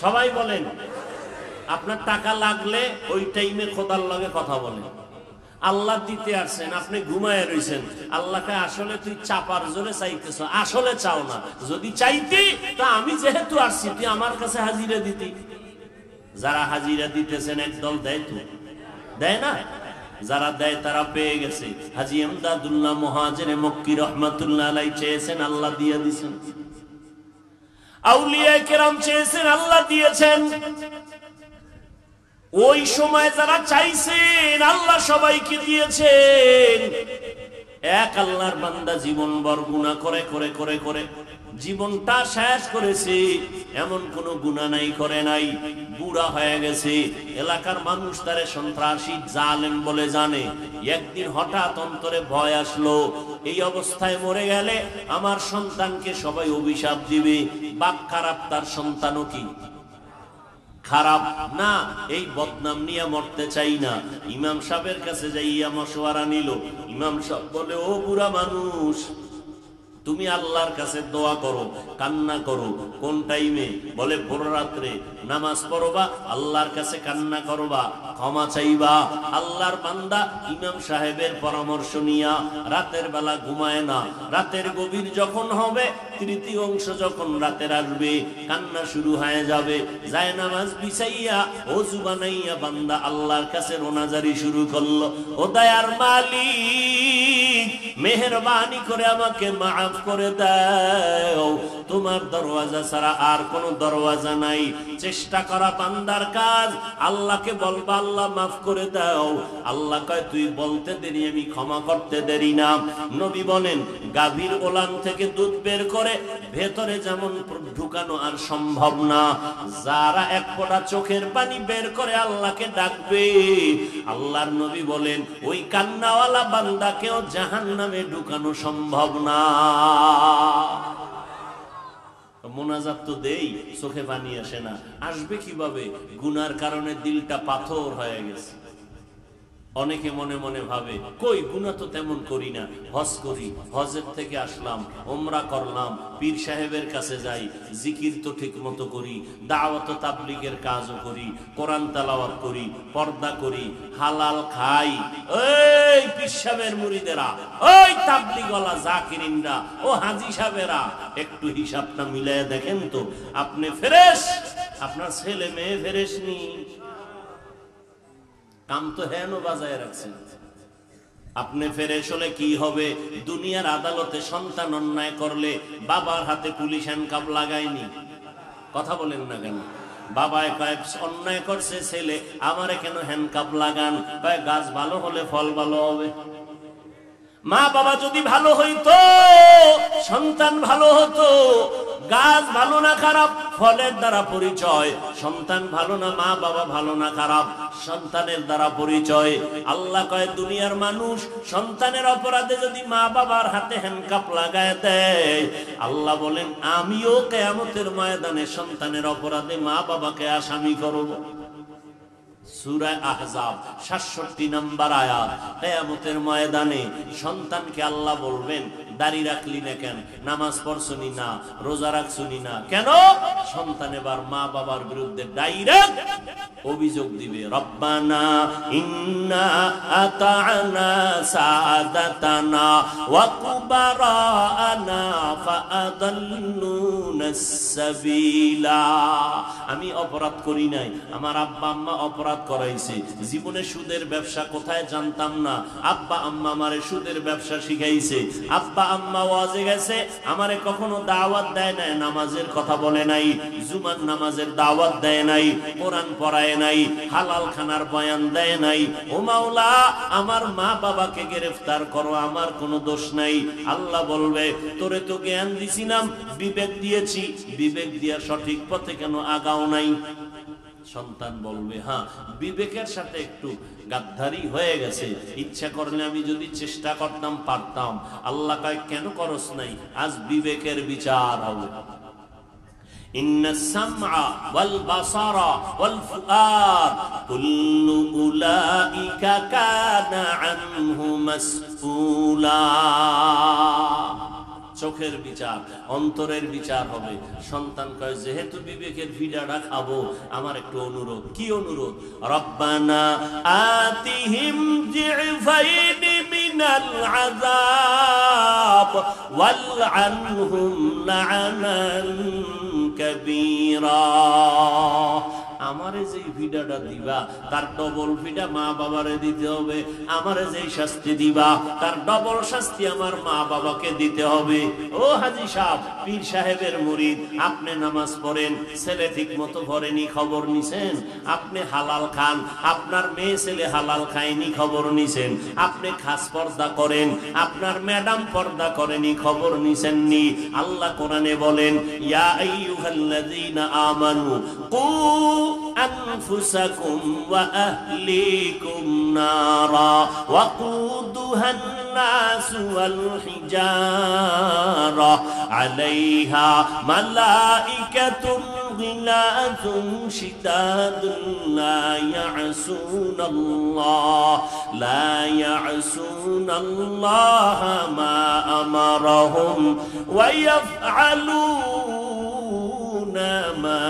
সবাই বলেন। আপনার টাকা লাগলে ওই টাইমে খোদার লগে কথা বলেন। আল্লাহ দিতে আসছেন, আপনি ঘুমায় রয়েছেন, আল্লাহকে আসলে তুই চাপার জোরে চাইতেছ, আসলে চাও না। যদি চাইতি তা আমি যেহেতু আসছি তুই আমার কাছে হাজিরা দিতি। যারা হাজিরা দিতেছেন একদল দেয়, তো দেয় না? যারা দেয় তারা পেয়ে গেছে। হাজী এমদাদুল্লাহ মুহাজিরে মক্কি রহমাতুল্লাহ আলাইহি চেয়েছেন, আল্লাহ দিয়ে দিয়েছেন। আউলিয়া কেরাম চেয়েছেন, আল্লাহ দিয়েছেন। ওই সময় যারা চাইছেন আল্লাহ সবাইকে দিয়েছেন। এক আল্লাহর বান্দা জীবনভর গুনাহ করে করে করে করে জীবনটা শেষ করেছে, এমন কোন গুনাহ নাই করে নাই। বুড়া হয়ে গেছে, এলাকার মানুষ তারে সন্ত্রাসী জালেম বলে জানে। একদিন হঠাৎ অন্তরে ভয় আসলো, এই অবস্থায় মরে গেলে আমার সন্তানকে সবাই অভিশাপ দিবে। বাপ খারাপ, তার সন্তানও কি খারাপ না? এই বদনাম নিয়ে মরতে চাই না। ইমাম সাহেবের কাছে যাইয়া মশওয়ারা নিল। ইমাম সাহেব বলে, ও বুড়া মানুষ, তুমি আল্লাহর কাছে দোয়া করো, কান্না করো। কোন টাইমে? বলে ভোর রাত্রে নামাজ পড়বা, আল্লাহর কাছে কান্না করবা, ক্ষমা চাইবা। আল্লাহর বান্দা ইমাম সাহেবের পরামর্শ নিয়া রাতের বেলা ঘুমায় না। রাতের গভীর যখন হবে, তৃতীয় অংশ যখন রাতের আসবে, কান্না শুরু হয়ে যাবে। যায় নামাজ বিছাইয়া ওযু বানাইয়া বান্দা আল্লাহর কাছে রোনাজারি শুরু করলো। ও দয়ার মালিক, মেহেরবানি করে আমাকে মাফ করে দাও, তোমার দরওয়াজা ছাড়া আর কোনো দরওয়াজা নাই। চেষ্টা করা বান্দার কাজ, আল্লাহকে বলবা আল্লাহ মাফ করে দাও। আল্লাহ কয় তুই বলতে দেরি, আমি ক্ষমা করতে দেরি না। নবী বলেন গাভীর ওলান থেকে দুধ বের করে ভেতরে যেমন ঢুকানো আর সম্ভব না, যারা এক ফোঁটা চোখের পানি বের করে আল্লাহকে ডাকবে, আল্লাহর নবী বলেন ওই কান্নাওয়ালা বান্দাকেও জাহান্নামে ঢুকানো সম্ভব না। মোনাজাত তো দেই, চোখে পানি আসে না, আসবে কিভাবে? গুনার কারণে দিলটা পাথর হয়ে গেছে। অনেকে মনে মনে ভাবে কই গুনাহ তো তেমন করি না, হজ করি, হজের থেকে আসলাম, ওমরা করলাম, পীর সাহেবের কাছে যাই, জিকির তো ঠিক মতো করি, দাওয়াত ও তাবলীগের কাজও করি, কোরআন তেলাওয়াত করি, পর্দা করি, হালাল খাই। এই পীর সাহেবের মুরিদেরা, ওই তাবলীগওয়ালা জাকিরিনরা, ও হাজী সাহেবেরা, একটু হিসাবটা মিলায়ে দেখেন তো, আপনি ফ্রেশ, আপনার ছেলে মেয়ে ফ্রেশ নি, কাম তো হেন বাজায় রাখছেন। আপনি ফেরেশ হলে কি হবে? দুনিয়ার আদালতে সন্তান অন্যায় করলে বাবার হাতে পুলিশ হ্যান্ডকাপ লাগায়নি? কথা বলেন না কেন? বাবায় কয় অন্যায় করছে ছেলে, আমারে কেন হ্যান্ডকাপ লাগান? কয় গাছ ভালো হলে ফল ভালো হবে। মা বাবা যদি ভালো হইতো, সন্তান ভালো হতো। গাছ ভালো না খারাপ ফলের দ্বারা পরিচয়, সন্তান ভালো না মা বাবা ভালো না খারাপ সন্তানের দ্বারা পরিচয়। আল্লাহ কয় দুনিয়ার মানুষ সন্তানের অপরাধে যদি মা বাবার হাতে হ্যান্ডকাপ লাগায় দেয়, আল্লাহ বলেন আমিও কিয়ামতের ময়দানে সন্তানের অপরাধে মা বাবাকে আসামি করব। সূরা আহজাব ৬৭ নম্বর আয়াত। কিয়ামতের ময়দানে সন্তানকে আল্লাহ বলবেন দাড়ি রাখলি না কেন, নামাজ পড়ছনি না, রোজা রাখছনি না কেন? সন্তান এবার মা বাবার বিরুদ্ধে ডাইরেক্ট অভিযোগ দিবে, রব্বানা ইন্না আতা'না সাদাতানা ওয়া কুবারানা ফাআদাল্লুনাস সাবিলা। আমি অপরাধ করি নাই, আমার আব্বা আম্মা অপরাধ করাইছে। জীবনে সুদের ব্যবসা কোথায় জানতাম না, আব্বা আম্মা আমারে সুদের ব্যবসা শিখাইছে। আব্বা আম্মা ওয়াজে গেছে, আমারে কখনো দাওয়াত দেয় নাই, নামাজের কথা বলে নাই, জুমার নামাজের দাওয়াত দেয় নাই, কোরআন পড়ায় নাই, হালাল খানার বয়ান দেয় নাই। ও মাওলা আমার মা বাবাকে গ্রেফতার করো, আমার কোনো দোষ নাই। আল্লাহ বলবে তোরে তো জ্ঞান দিছিলাম, বিবেক দিয়েছি, বিবেক দিয়া সঠিক পথে কেন আগাও নাই? সন্তান বলবে হ্যাঁ বিবেকের সাথে একটু গাদ্দারি হয়ে গেছে, ইচ্ছা করলে আমি যদি চেষ্টা করতাম পারতাম। আল্লাহ কয় কেন করস নাই? আজ বিবেকের বিচার হবে। ইন্নাস সামআ ওয়াল বাসারা ওয়াল ফুআদ কুল্লু উলাইকা কানা আনহু মাসউলা। চোখের বিচার, অন্তরের বিচার হবে। সন্তান কয় যেহেতু বিবেকের ফিডাটা খাবো, আমার একটু অনুরোধ। কি অনুরোধ? রব্বানা আতিহিম যিফাইনি মিনাল আযাব ওয়ালআনহুম লা'নান কাবীরা। আমারে যেই ভিডাটা দিবা তার ডবল ভিডা মা বাবারে দিতে হবে, আমারে যেই শাস্তি দিবা তার ডবল শাস্তি আমার মা বাবাকে দিতে হবে। ও হাজী সাহেব, পীর সাহেবের মুরিদ, আপনি নামাজ পড়েন, ছেলে ঠিক মতো পড়েনি খবর নিছেন? আপনি হালাল খান, আপনার মেয়ে ছেলে হালাল খায়নি খবর নিছেন? আপনি খাস পর্দা করেন, আপনার ম্যাডাম পর্দা করেনি খবর নিছেননি? আল্লাহ কোরআনে বলেন ইয়া আইয়ুহাল্লাযীনা আমানু কু أنفسكم وأهليكم نارا وقودها الناس والحجارة عليها ملائكة غلاظ شداد لا يعصون الله ما أمرهم ويفعلون ما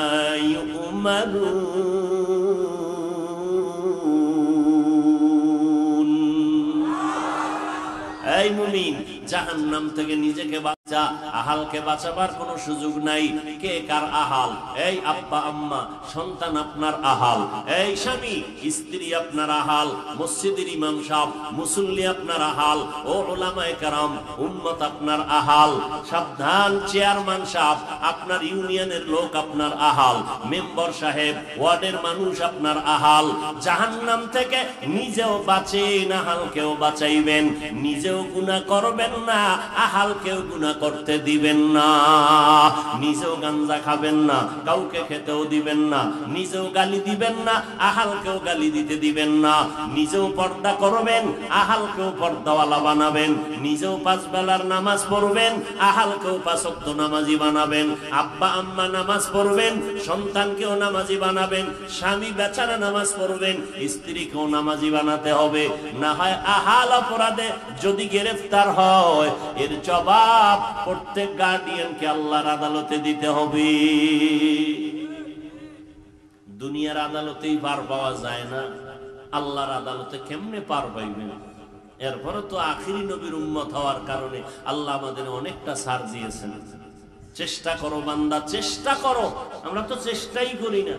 এই মুমিন, জাহান্নাম থেকে নিজেকে বাচ্চা, আহালকে বাঁচাবার কোনো সুযোগ নাই। কে কার আহাল? এই আব্বা আম্মা, সন্তান আপনার আহাল। এই স্বামী স্ত্রী আপনার আহাল। মসজিদের ইমাম সাহেব মুসল্লি আপনার আহাল। ও উলামায়ে কেরাম উম্মত আপনার আহাল। সাবধান, চেয়ারম্যান সাহেব আপনার ইউনিয়নের লোক আপনার আহাল। মেম্বার সাহেব, ওয়ার্ডের মানুষ আপনার আহাল। জাহান্নাম থেকে নিজেও বাঁচেন, আহালকেও বাঁচাইবেন। নিজেও গুনাহ করবেন না, আহালকেও গুনাহ করতে দিবেন না। নিজেও গাঞ্জা খাবেন না, কাউকে খেতেও দিবেন না। নিজেও গালি দিবেন না, আহালকেও গালি দিতে দিবেন না। নিজেও পর্দা করবেন, আহালকেও পর্দাওয়ালা বানাবেন। নিজেও 5 বেলার নামাজ পড়বেন, আহালকেও 5 ওয়াক্ত নামাজি বানাবেন। আব্বা আম্মা নামাজ পড়বেন, সন্তানকেও নামাজি বানাবেন। স্বামী বেচারা নামাজ পড়বেন, স্ত্রীকেও নামাজি বানাতে হবে। না হয় আহাল অপরাধে যদি গ্রেফতার হয়, এর জবাব প্রত্যেক গার্ডিয়ানকে আল্লাহর আদালতে দিতে হবে। দুনিয়ার আদালতেই পার পাওয়া যায় না, আল্লাহর আদালতে কেমনে পার পাইবেন? এরপরে তো আখিরি নবীর উম্মত হওয়ার কারণে আল্লাহ আমাদের অনেকটা ছাড় দিয়েছেন। চেষ্টা করো বান্দা, চেষ্টা করো। আমরা তো চেষ্টাই করি না,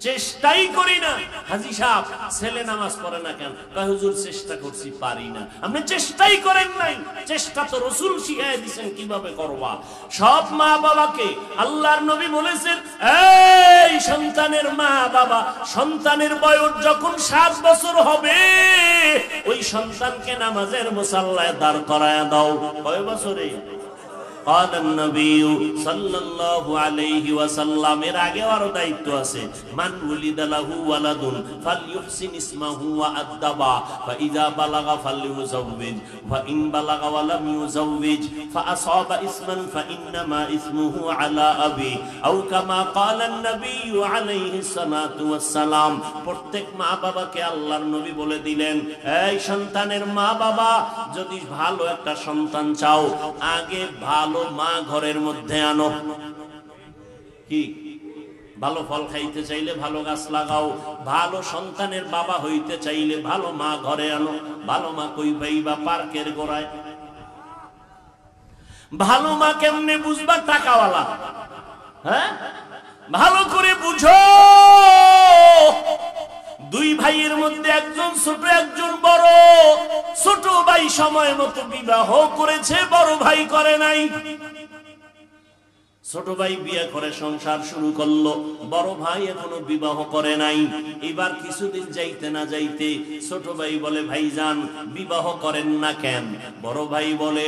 চেষ্টাই করি না। হাজী সাহেব ছেলে নামাজ পড়ে না কেন? কয় হুজুর চেষ্টা করছি, পারি না। আপনি চেষ্টাই করেন নাই। চেষ্টা তো রাসূল শিখায় দিয়েছেন কিভাবে করবা। সব মা বাবাকে আল্লাহর নবী বলেছেন, এই সন্তানের মা বাবা, সন্তানের বয়স যখন 7 বছর হবে, ওই সন্তানকে নামাজের মুসাল্লায় দাঁড় করায় দাও। কয় বছরে? قال النبي صلى الله عليه وسلم এর আগে আরো দায়িত্ব আছে। মান উলিদা লাহু ওয়ালাদুন ফালইহসিন ইসমাহু ওয়া আদবা ফাইযা বালাগা ফালইউযাওবিজ ফাইন বালাগা ওয়া লাম ইউযাওবিজ ফাআসাবা ইসমান ফাইন্নামা ইসমুহু আলা আবি আও কামা ক্বালা আন-নবী আলাইহিস সালাতু ওয়াস সালাম। প্রত্যেক মা বাবাকে আল্লাহর নবী বলে দিলেন, এই সন্তানের মা বাবা, যদি ভালো একটা সন্তান চাও, আগে ভালো মা ঘরের মধ্যে আনো। কি ভালো ফল খাইতে চাইলে ভালো গাছ লাগাও। ভালো সন্তানের বাবা হইতে চাইলে ভালো মা ঘরে আনো। ভালো মা কই পাইবা? পার্কের গোড়ায়। ভালো মা কেমনে বুঝবা? টাকাওয়ালা। হ্যাঁ, ভালো করে বুঝো। 2 ভাইয়ের মধ্যে একজন ছোট একজন বড়। ছোট ভাই সময় মতো বিবাহ করেছে, বড় ভাই করে নাই। ছোট ভাই বিয়ে করে সংসার শুরু করলো, বড় ভাই এখনো বিবাহ করে নাই। এবার কিছুদিন যাইতে না যাইতে ছোট ভাই বলে, ভাইজান বিবাহ করেন না কেন? বড় ভাই বলে,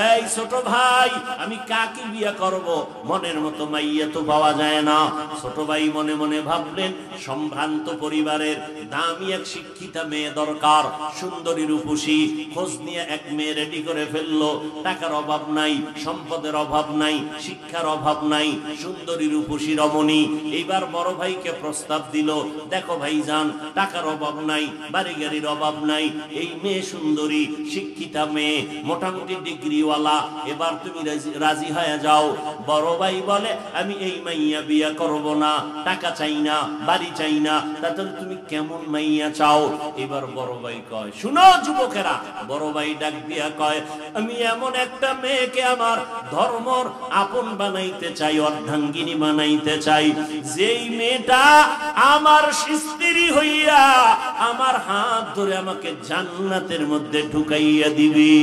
এই ছোট ভাই, আমি কাকে বিয়ে করব? মনের মতো মাইয়া তো পাওয়া যায় না। ছোট ভাই মনে মনে ভাবলেন, সম্ভ্রান্ত পরিবারের দামি এক শিক্ষিতা মেয়ে দরকার, সুন্দরী রূপসী। খোঁজ নিয়ে এক মেয়ে রেডি করে ফেললো। টাকার অভাব নাই, সম্পদের অভাব নাই, শিক্ষার অভাব নাই, সুন্দরী রূপসী রমণী। এইবার বড় ভাইকে প্রস্তাব দিল, দেখো ভাইজান, টাকার অভাব নাই, বাড়ি গাড়ির অভাব নাই, এই মেয়ে সুন্দরী শিক্ষিতা মেয়ে, মোটামুটি ডিগ্রিওয়ালা, এবার তুমি রাজি হয়ে যাও। বড় ভাই বলে, আমি এই মাইয়া বিয়া করব না, টাকা চাই না, বাড়ি চাই না। তাহলে তুমি কেমন মাইয়া চাও? এবার বড় ভাই কয়, শুনো যুবকেরা, বড় ভাই ডাক দিয়া কয়, আমি এমন একটা মেয়েকে আমার ধর্মর আপন বানাইতে চাই, অর্ধাঙ্গিনী বানাইতে চাই, যেই মেয়েটা আমার স্ত্রী হইয়া আমার হাত ধরে আমাকে জান্নাতের মধ্যে ঢুকাইয়া দিবি,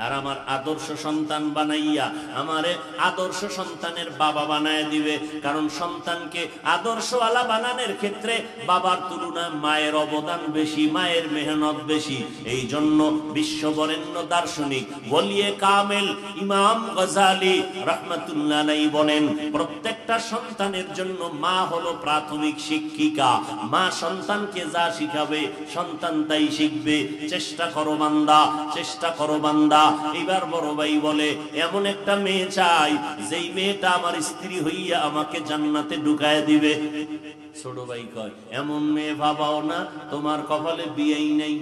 আর আমার আদর্শ সন্তান বানাইয়া আমারে আদর্শ সন্তানের বাবা বানায় দিবে। কারণ সন্তানকে আদর্শওয়ালা বানানোর ক্ষেত্রে বাবার তুলনায় মায়ের অবদান বেশি, মায়ের মেহনত বেশি। এই জন্য বিশ্ববরেণ্য দার্শনিক ওলিয়ে কামেল ইমাম গজালি রাহমাতুল্লাহ আলাইহি বলেন, প্রত্যেকটা সন্তানের জন্য মা হলো প্রাথমিক শিক্ষিকা। মা সন্তানকে যা শিখাবে সন্তান তাই শিখবে। চেষ্টা করো বান্দা, চেষ্টা করো বান্দা। এবার বড় ভাই বলে, এমন একটা মেয়ে চাই যেই মেয়েটা আমার স্ত্রী হইয়া আমাকে জান্নাতে ঢুকায় দিবে। ছোট ভাই কয়, এমন মেয়ে ভাবাও না, তোমার কপালে বিয়েই নেই।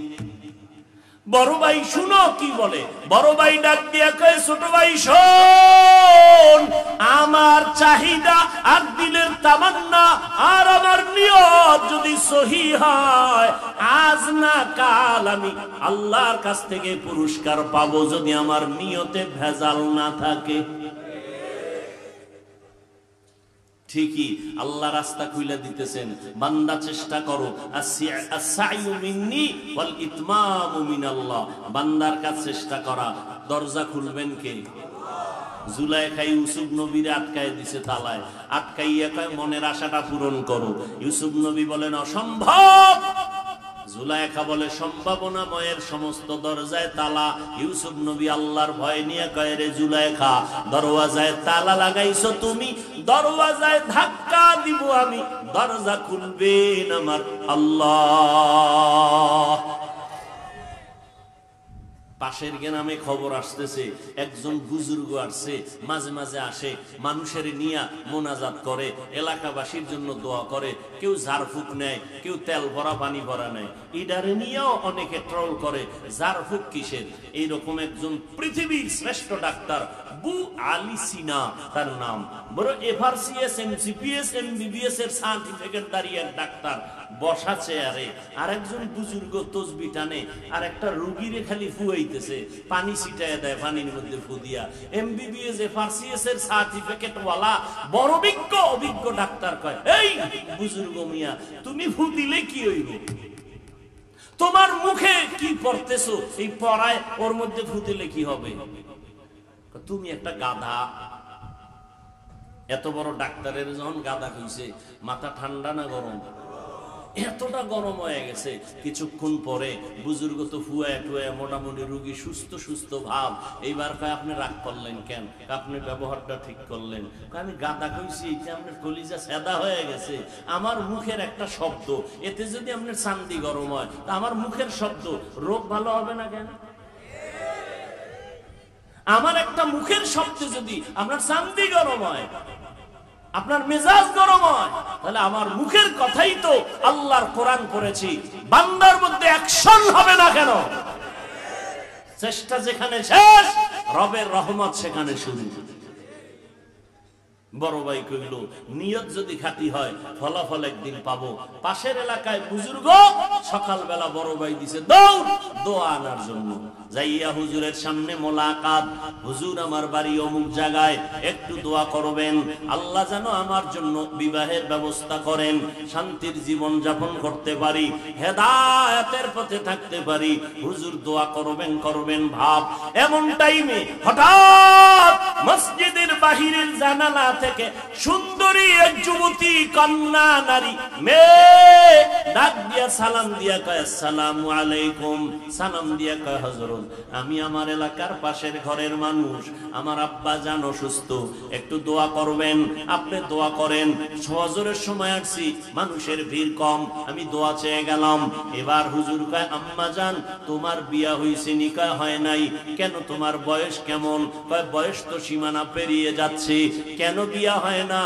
বড় ভাই শুনো কি বলে। বড় ভাই ডাক দিয়া কয়, ছোট ভাই শোন, আমার চাহিদা আর দিলের তামান্না আর আমার নিয়ত যদি সহি হয়, আজ না কাল আমি আল্লাহর কাছ থেকে পুরস্কার পাবো, যদি আমার নিয়তে ভেজাল না থাকে। ঠিকই আল্লাহ রাস্তা খুলে দিতেছেন, বান্দা চেষ্টা করো। আস-সা'য়ু মিন্নি ওয়াল ইতমামু মিনাল্লাহ। বান্দার কাছে চেষ্টা করা। দরজা খুলবেন কে? জুলাইখা ইউসুফ নবীরে আটকায় দিছে তালায়, আটকাইয়া কয় মনের আশাটা পূরণ করো। ইউসুফ নবী বলেন অসম্ভব। জুলাইখা বলে সম্ভাবনাময়ের সমস্ত দরজায় তালা। ইউসুফ নবী আল্লাহর ভয় নিয়ে কয়, রে জুলাইখা, দরওয়াজায় তালা লাগাইছো তুমি, দরওয়াজায় ধাক্কা দিব আমি, দরজা খুলবেন আমার আল্লাহ। পাশের গ্রামে খবর আসতেছে, একজন বুজুর্গ আসছে, মাঝে মাঝে আসে, মানুষের নিয়া মোনাজাত করে, এলাকাবাসীর জন্য দোয়া করে, কেউ ঝাড়ফুঁক নেয়, কেউ তেল ভরা পানি ভরা নেয়। ইডারে নিয়েও অনেকে ট্রল করে, ঝাড়ফুঁক কিসের। এইরকম একজন পৃথিবীর শ্রেষ্ঠ ডাক্তার বু আলী সিনা তার নাম, বড় এফআরসিএস এমসিপিএস এমবিবিএস এর সার্টিফিকেট দাঁড়িয়ে এক ডাক্তার বসা চেয়ারে, আর একজন বুজুর্গ তসবি টানে, আর একটা রুগীরে খালি ফুয়াইতেছে, পানি ছিটায় দেয় পানির মধ্যে ফু দিয়া। এমবিবিএস এফআরসিএস এর সার্টিফিকেট ওয়ালা বড় অভিজ্ঞ ডাক্তার কয়, এই বুজুর্গ মিয়া, তুমি ফু দিলে কি হইব? তোমার মুখে কি পড়তেছো, এই পড়ায় ওর মধ্যে ফু দিলে কি হবে? তুমি একটা গাধা। এত বড় ডাক্তারের যখন গাধা হইছে, মাথা ঠান্ডা না গরম? এতটা গরম হয়ে গেছে। কিছুক্ষণ পরে বুজুর্গ তো ফুয়ায় টুয়ায় মোটামুটি রুগী সুস্থ ভাব। এইবার কয়, আপনি রাগ করলেন কেন? আপনি ব্যবহারটা ঠিক করলেন। আমি গাদা কইছি, এটা আপনার কলিজা সেদা হয়ে গেছে। আমার মুখের একটা শব্দ, এতে যদি আপনার চান্দি গরম হয়, তা আমার মুখের শব্দ রোগ ভালো হবে না কেন? আমার একটা মুখের শব্দ যদি আপনার চান্দি গরম হয়, আপনার মেজাজ গরম হয়, তাহলে আমার মুখের কথাই তো আল্লাহর কোরআন পড়েছি, বান্দার মধ্যে অ্যাকশন হবে না কেন? চেষ্টা যেখানে শেষ, রবের রহমত সেখানে শুরু। বড় ভাই কইল, নিয়ত যদি খাঁটি হয়, ফলাফল একদিন পাবো। পাশের এলাকায় বুজুর্গ সকালবেলা বড় ভাই দিছে দৌড় দোয়া আনার জন্য। যাইয়া হুজুরের সামনে মোলাকাত, হুজুর আমার বাড়ি অমুক জায়গায়, একটু দোয়া করবেন, আল্লাহ যেন আমার জন্য বিবাহের ব্যবস্থা করেন, শান্তির জীবন যাপন করতে পারি, হেদায়েতের পথে থাকতে পারি। হুজুর দোয়া করবেন ভাব। এমন টাইমে হঠাৎ মসজিদের বাহিরের জানালা থেকে সুন্দরী এক যুবতী কন্যা নারী মেয়ে ডাক দিয়া সালাম দিয়া কয়, আসসালামু আলাইকুম। সালাম দিয়া কয়, হযরত, আমি আমার এলাকার পাশের ঘরের মানুষ, আমার আব্বা জান অসুস্থ, একটু দোয়া করবেন। আপনি দোয়া করেন। ফজরের সময় আসছি, মানুষের ভিড় কম, আমি দোয়া চেয়ে গেলাম। এবার হুজুর কয়, আম্মা জান, তোমার বিয়া হইছে নি? কয়, হয় নাই। কেন, তোমার বয়স কেমন? কয়, বয়স তো সীমানা পেরিয়ে যাচ্ছে। কেন বিয়া হয় না?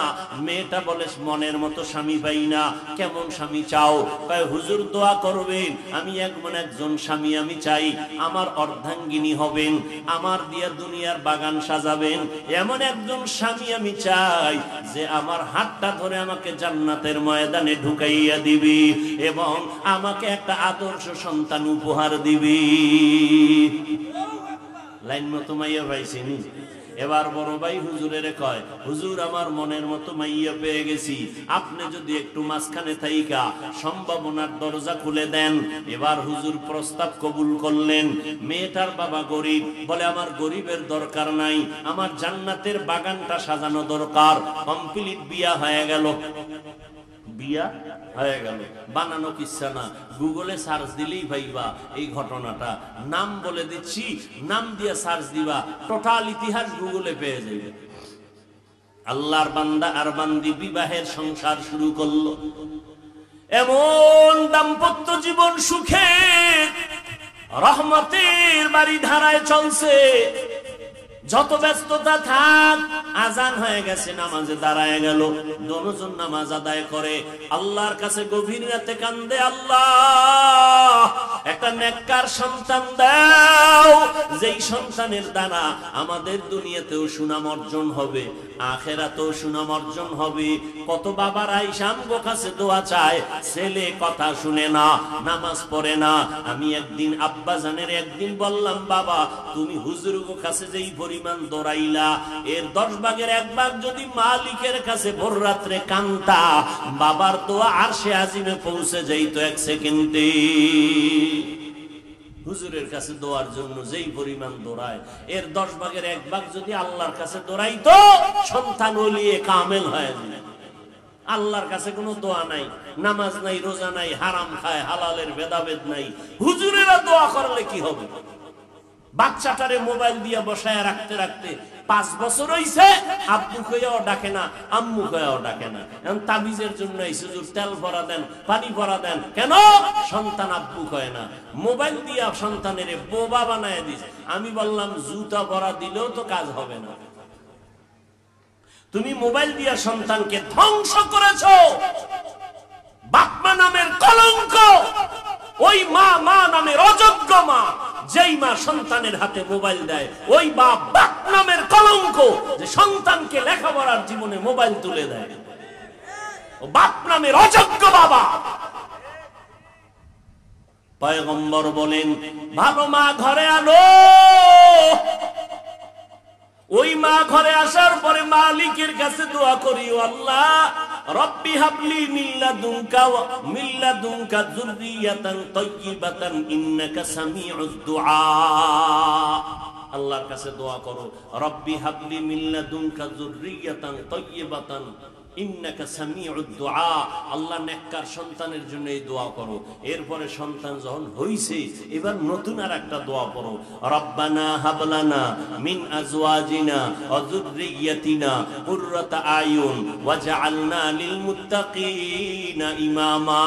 মেয়েটা বলে, মনের মতো স্বামী পাই না। কেমন স্বামী চাও? কয়, হুজুর দোয়া করবেন, আমি এমন একজন স্বামী আমি চাই, আমার অর্ধাঙ্গিনী হবেন, আমার দিয়া দুনিয়ার বাগান সাজাবেন, এমন একজন স্বামী আমি চাই যে আমার হাতটা ধরে আমাকে জান্নাতের ময়দানে ঢুকাইয়া দিবি এবং আমাকে একটা আদর্শ সন্তান উপহার দিবি। লাইন মতো মাইয়া পাইছিনি? এবার বড় ভাই হুজুরের কয়, হুজুর আমার মনের মতো মাইয়া পেয়ে গেছি, আপনি যদি একটু মাঝখানে থাইকা সম্ভাবনার দরজা খুলে দেন। এবার হুজুর প্রস্তাব কবুল করলেন। মেয়েটার বাবা গরিব, বলে আমার গরিবের দরকার নাই, আমার জান্নাতের বাগানটা সাজানো দরকার। কমপ্লিট বিয়া হয়ে গেল। বিয়া হয়ে গেল, বানানো কিচ্ছা না, গুগলে সার্চ দিলেই পাইবা এই ঘটনাটা। নাম বলে দিচ্ছি, নাম দিয়ে সার্চ দিবা, টোটাল ইতিহাস গুগলে পেয়ে যাবে। আল্লাহর বান্দা আর বান্দি বিবাহের সংসার শুরু করলো। এমন দাম্পত্য জীবন সুখে রহমতের বাড়ি ধারায় চলছে। যত ব্যস্ততা থাক, আজান হয়ে গেছে, নামাজে দাঁড়ায় গেল, দুজন নামাজ আদায় করে আল্লাহর কাছে গভীর রাতে কান্দে, আল্লাহ একটা নেককার সন্তান দাও, যেই সন্তানের দ্বারা আমাদের দুনিয়াতেও সুনাম অর্জন হবে, আখেরাতেও সুনাম অর্জন হবে। কত বাবার আইসাম গো কাছে দোয়া চায়, ছেলে কথা শুনে না, নামাজ পড়ে না। আমি একদিন আব্বা জানের একদিন বললাম, বাবা তুমি হুজুর গো কাছে যেই পরিমাণ দৌড়াইলা, এর 10 ভাগের 1 ভাগ যদি মালিকের কাছে ভোর রাত্রে কান্তা, বাবার দোয়া আরশে আজিমে পৌঁছে যাইত 1 সেকেন্ডে। হুজুরের কাছে দোয়ার জন্য যেই পরিমাণ দৌড়ায়, এর 10 ভাগের 1 ভাগ যদি আল্লাহর কাছে দৌড়াইতো, সন্তান ওলিয়ে কামেল হয়ে যায়। আল্লাহর কাছে কোনো দোয়া নাই, নামাজ নাই, রোজা নাই, হারাম খায়, হালালের ভেদাভেদ নাই, হুজুরেরা দোয়া করলে কি হবে? বাচ্চাটারে মোবাইল দিয়ে বসায় রাখতে রাখতে 5 বছর হইছে, আব্বু কইয়াও ডাকে না, আম্মু কইয়াও ডাকে না। এখন তাবিজের জন্য এই হুজুর তেল ভরা দেন, পানি ভরা দেন, কেন? সন্তান আব্বু কয় না। মোবাইল দিয়া সন্তানের বোবা বানায় দিস। আমি বললাম জুতা ভরা দিলেও তো কাজ হবে না। তুমি মোবাইল দিয়া সন্তানকে ধ্বংস করেছো, বাপমা নামের কলঙ্ক। ওই মা নামের অযোগ্য মা, যেই মা সন্তানের হাতে মোবাইল দেয়, ওই বাপ নামের কলঙ্ক, যে সন্তানকে লেখাপড়ার জীবনে মোবাইল তুলে দেয়। ও বাপ নামের অযোগ্য বাবা। পয়গম্বর বলেন, ভালো মা ঘরে আনো। ওই মা ঘরে আসার পরে মালিকের কাছে দোয়া করি, আল্লাহ রব্বি হাবলি মিল্লাদুনকা যুররিয়াতান তাইয়্যিবাতান ইন্নাকা সামিউদ দুআ। আল্লাহর কাছে দোয়া করো, রব্বি হাবলি মিল্লাদুনকা যুররিয়াতান তাইয়্যিবাতান ইন্নাকা সামিউদ দুআ। আল্লাহ নেককার সন্তানের জন্য এই দোয়া করো। এরপরে সন্তান যখন হইছে, এবার নতুন আর একটা দোয়া করো, রব্বানা হাবলানা মিন আজওয়াজিনা ওয়া যুররিয়াতিনা কুররাতা আয়ুন ওয়াজআলনা লিল মুত্তাকিনা ইমামা।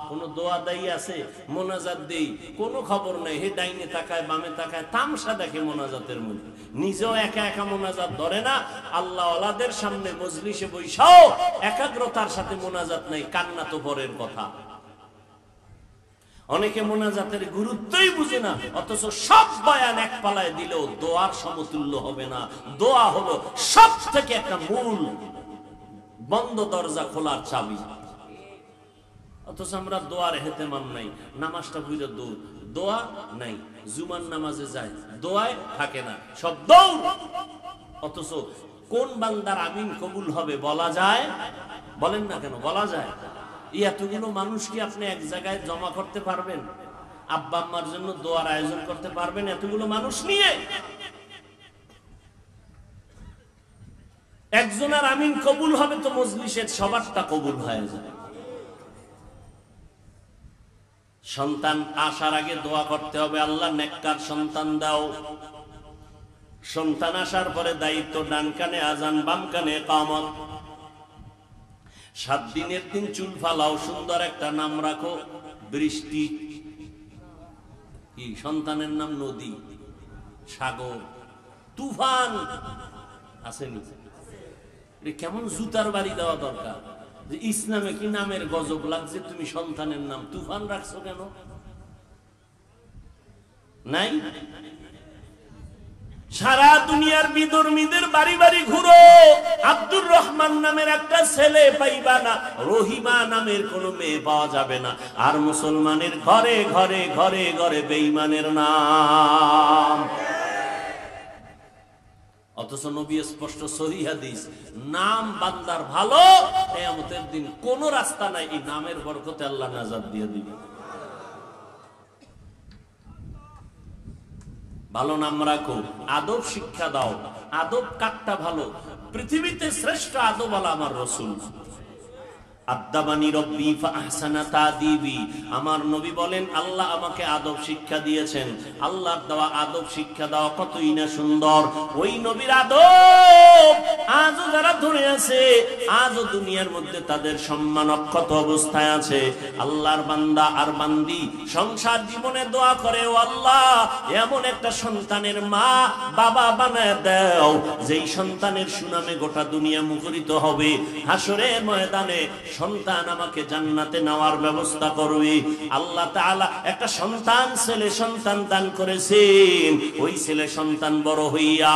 কোন দোয়া দায়ী আছে? মোনাজাত দেই, কোনো খবর নাই, হে ডাইনে তাকায় বামে তাকায়, তামসা দেখে মোনাজাতের মধ্যে, নিজেও একা একা মোনাজাত ধরে না। আল্লাহ ওয়ালাদের সামনে মজলিসে বৈশাও একাগ্রতার সাথে মোনাজাত নাই, কান্না তো পরের কথা। অনেকে মোনাজাতের গুরুত্বই বুঝে না, অথচ সব বয়ান এক পালায় দিলেও দোয়ার সমতুল্য হবে না। দোয়া হলো সব থেকে একটা মূল বন্ধ দরজা খোলার চাবি। অথচ আমরা দোয়ার হেতেমাম নাই, নামাজটা বুঝে দৌড়, দোয়া নাই, জুমার নামাজে যায়, দোয়ায় থাকে না, সব দৌড়। অথচ কোন বান্দার আমিন কবুল হবে বলা যায়? বলেন না কেন? বলা যায়। এতগুলো মানুষ কি আপনি এক জায়গায় জমা করতে পারবেন? আব্বা আম্মার জন্য দোয়ার আয়োজন করতে পারবেন এতগুলো মানুষ নিয়ে? একজনের আমিন কবুল হবে তো মজলিসের সবারটা কবুল হয়ে যায়। সন্তান আসার আগে দোয়া করতে হবে, আল্লাহ নেককার সন্তান দাও। সন্তান আসার পরে দায়িত্ব, ডান কানে আজান, বাম কানে ইকামত। 7 দিনের দিন চুল ফালাও, সুন্দর একটা নাম রাখো, বৃষ্টি। কি সন্তানের নাম? নদী, সাগর, তুফান। আসেনি? কেমন জুতার বাড়ি দেওয়া দরকার যে ইসলামে কি নামের গজব লাগছে, তুমি সন্তানের নাম তুফান রাখছো কেন? নাই? সারা দুনিয়ার বিধর্মীদের বাড়ি বাড়ি ঘুরো, আব্দুর রহমান নামের একটা ছেলে পাইবা না, রহিমা নামের কোন মেয়ে পাওয়া যাবে না। আর মুসলমানের ঘরে ঘরে ঘরে ঘরে বেঈমানের নাম। অথচ নবী স্পষ্ট সহিহ হাদিস, নাম বান্দার ভালো, কিয়ামতের দিন কোন রাস্তা নাই, এই নামের বরকতে আল্লাহ নাজাত দিয়ে দিবে। ভালো নাম রাখো, আদব শিক্ষা দাও। আদব কাটটা ভালো, পৃথিবীতে শ্রেষ্ঠ আদব আলা আমার রাসূল। আদাবানি রব্বি ফাহসানা তাদিবি। আমার নবী বলেন আল্লাহ আমাকে আদব শিক্ষা দিয়েছেন। আল্লাহর দেওয়া আদব শিক্ষা দেওয়া কতই না সুন্দর। ওই নবীর আদব আজও যারা ধরে আছে, আজও দুনিয়ার মধ্যে তাদের সম্মান অক্ষত অবস্থায় আছে। আল্লাহর বান্দা আর বান্দি সংসার জীবনে দোয়া করে, ও আল্লাহ এমন একটা সন্তানের মা বাবা বানায় দাও যেই সন্তানের সুনামে গোটা দুনিয়া মুখরিত হবে। হাসরের ময়দানে সন্তান আমাকে জান্নাতে নেওয়ার ব্যবস্থা করবে। আল্লাহ তাআলা একটা সন্তান ছেলে সন্তান দান করেছেন। ওই ছেলে সন্তান বড় হইয়া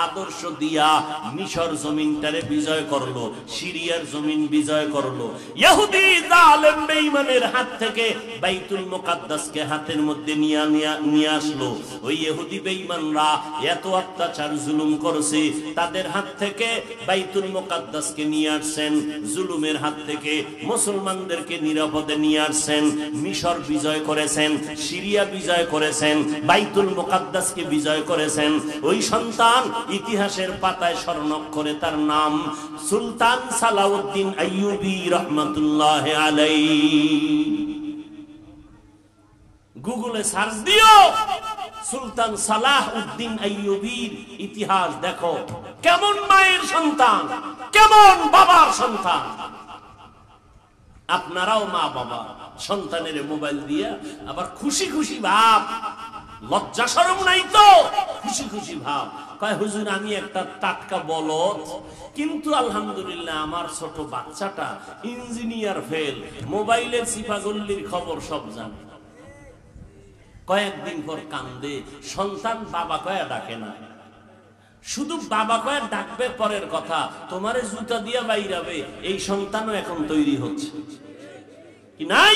আদর্শ দিয়া মিশর জমিনটারে বিজয় করলো, সিরিয়ার জমিন বিজয় করলো। ইহুদি জালেম বেঈমানের হাত থেকে বাইতুল মুকাদ্দাসকে হাতের মধ্যে নিয়ে আসলো। ওই ইহুদি বেঈমানরা এত অত্যাচার জুলুম করেছে, তাদের হাত থেকে বাইতুল মুকাদ্দাসকে নিয়ে আসছেন, জুলুমের হাত থেকে মুসলমানদেরকে নিরাপদে নিয়ে আসছেন। মিশর বিজয় করেছেন, সিরিয়া বিজয় করেছেন, বাইতুল মুকাদ্দাসকে বিজয় করেছেন। ওই সন্তান ইতিহাসের পাতায় স্বর্ণাক্ষরে তার নাম সুলতান সালাউদ্দিন আইয়ুবী রাহমাতুল্লাহি আলাইহি। গুগলে সার্চ দিও সুলতান সালাউদ্দিন আইয়ুবীর ইতিহাস, দেখো কেমন মায়ের সন্তান, কেমন বাবার সন্তান। আপনারাও মা বাবা সন্তানের মোবাইল দিয়া আবার খুশি খুশি ভাব, লজ্জা শরম নাই তো, খুশি খুশি ভাব। কয় হুজুর আমি একটা টাটকা বলদ, কিন্তু আলহামদুলিল্লাহ আমার ছোট বাচ্চাটা ইঞ্জিনিয়ার ফেল, মোবাইলের সিফাগল্লির খবর সব জানে। কয়েকদিন পর কান্দে, সন্তান বাবা কয়া ডাকে না, শুধু বাবা কয়া ডাকবে পরের কথা, তোমারে জুতা দিয়া বাইরাবে। এই সন্তানও এখন তৈরি হচ্ছে কি নাই?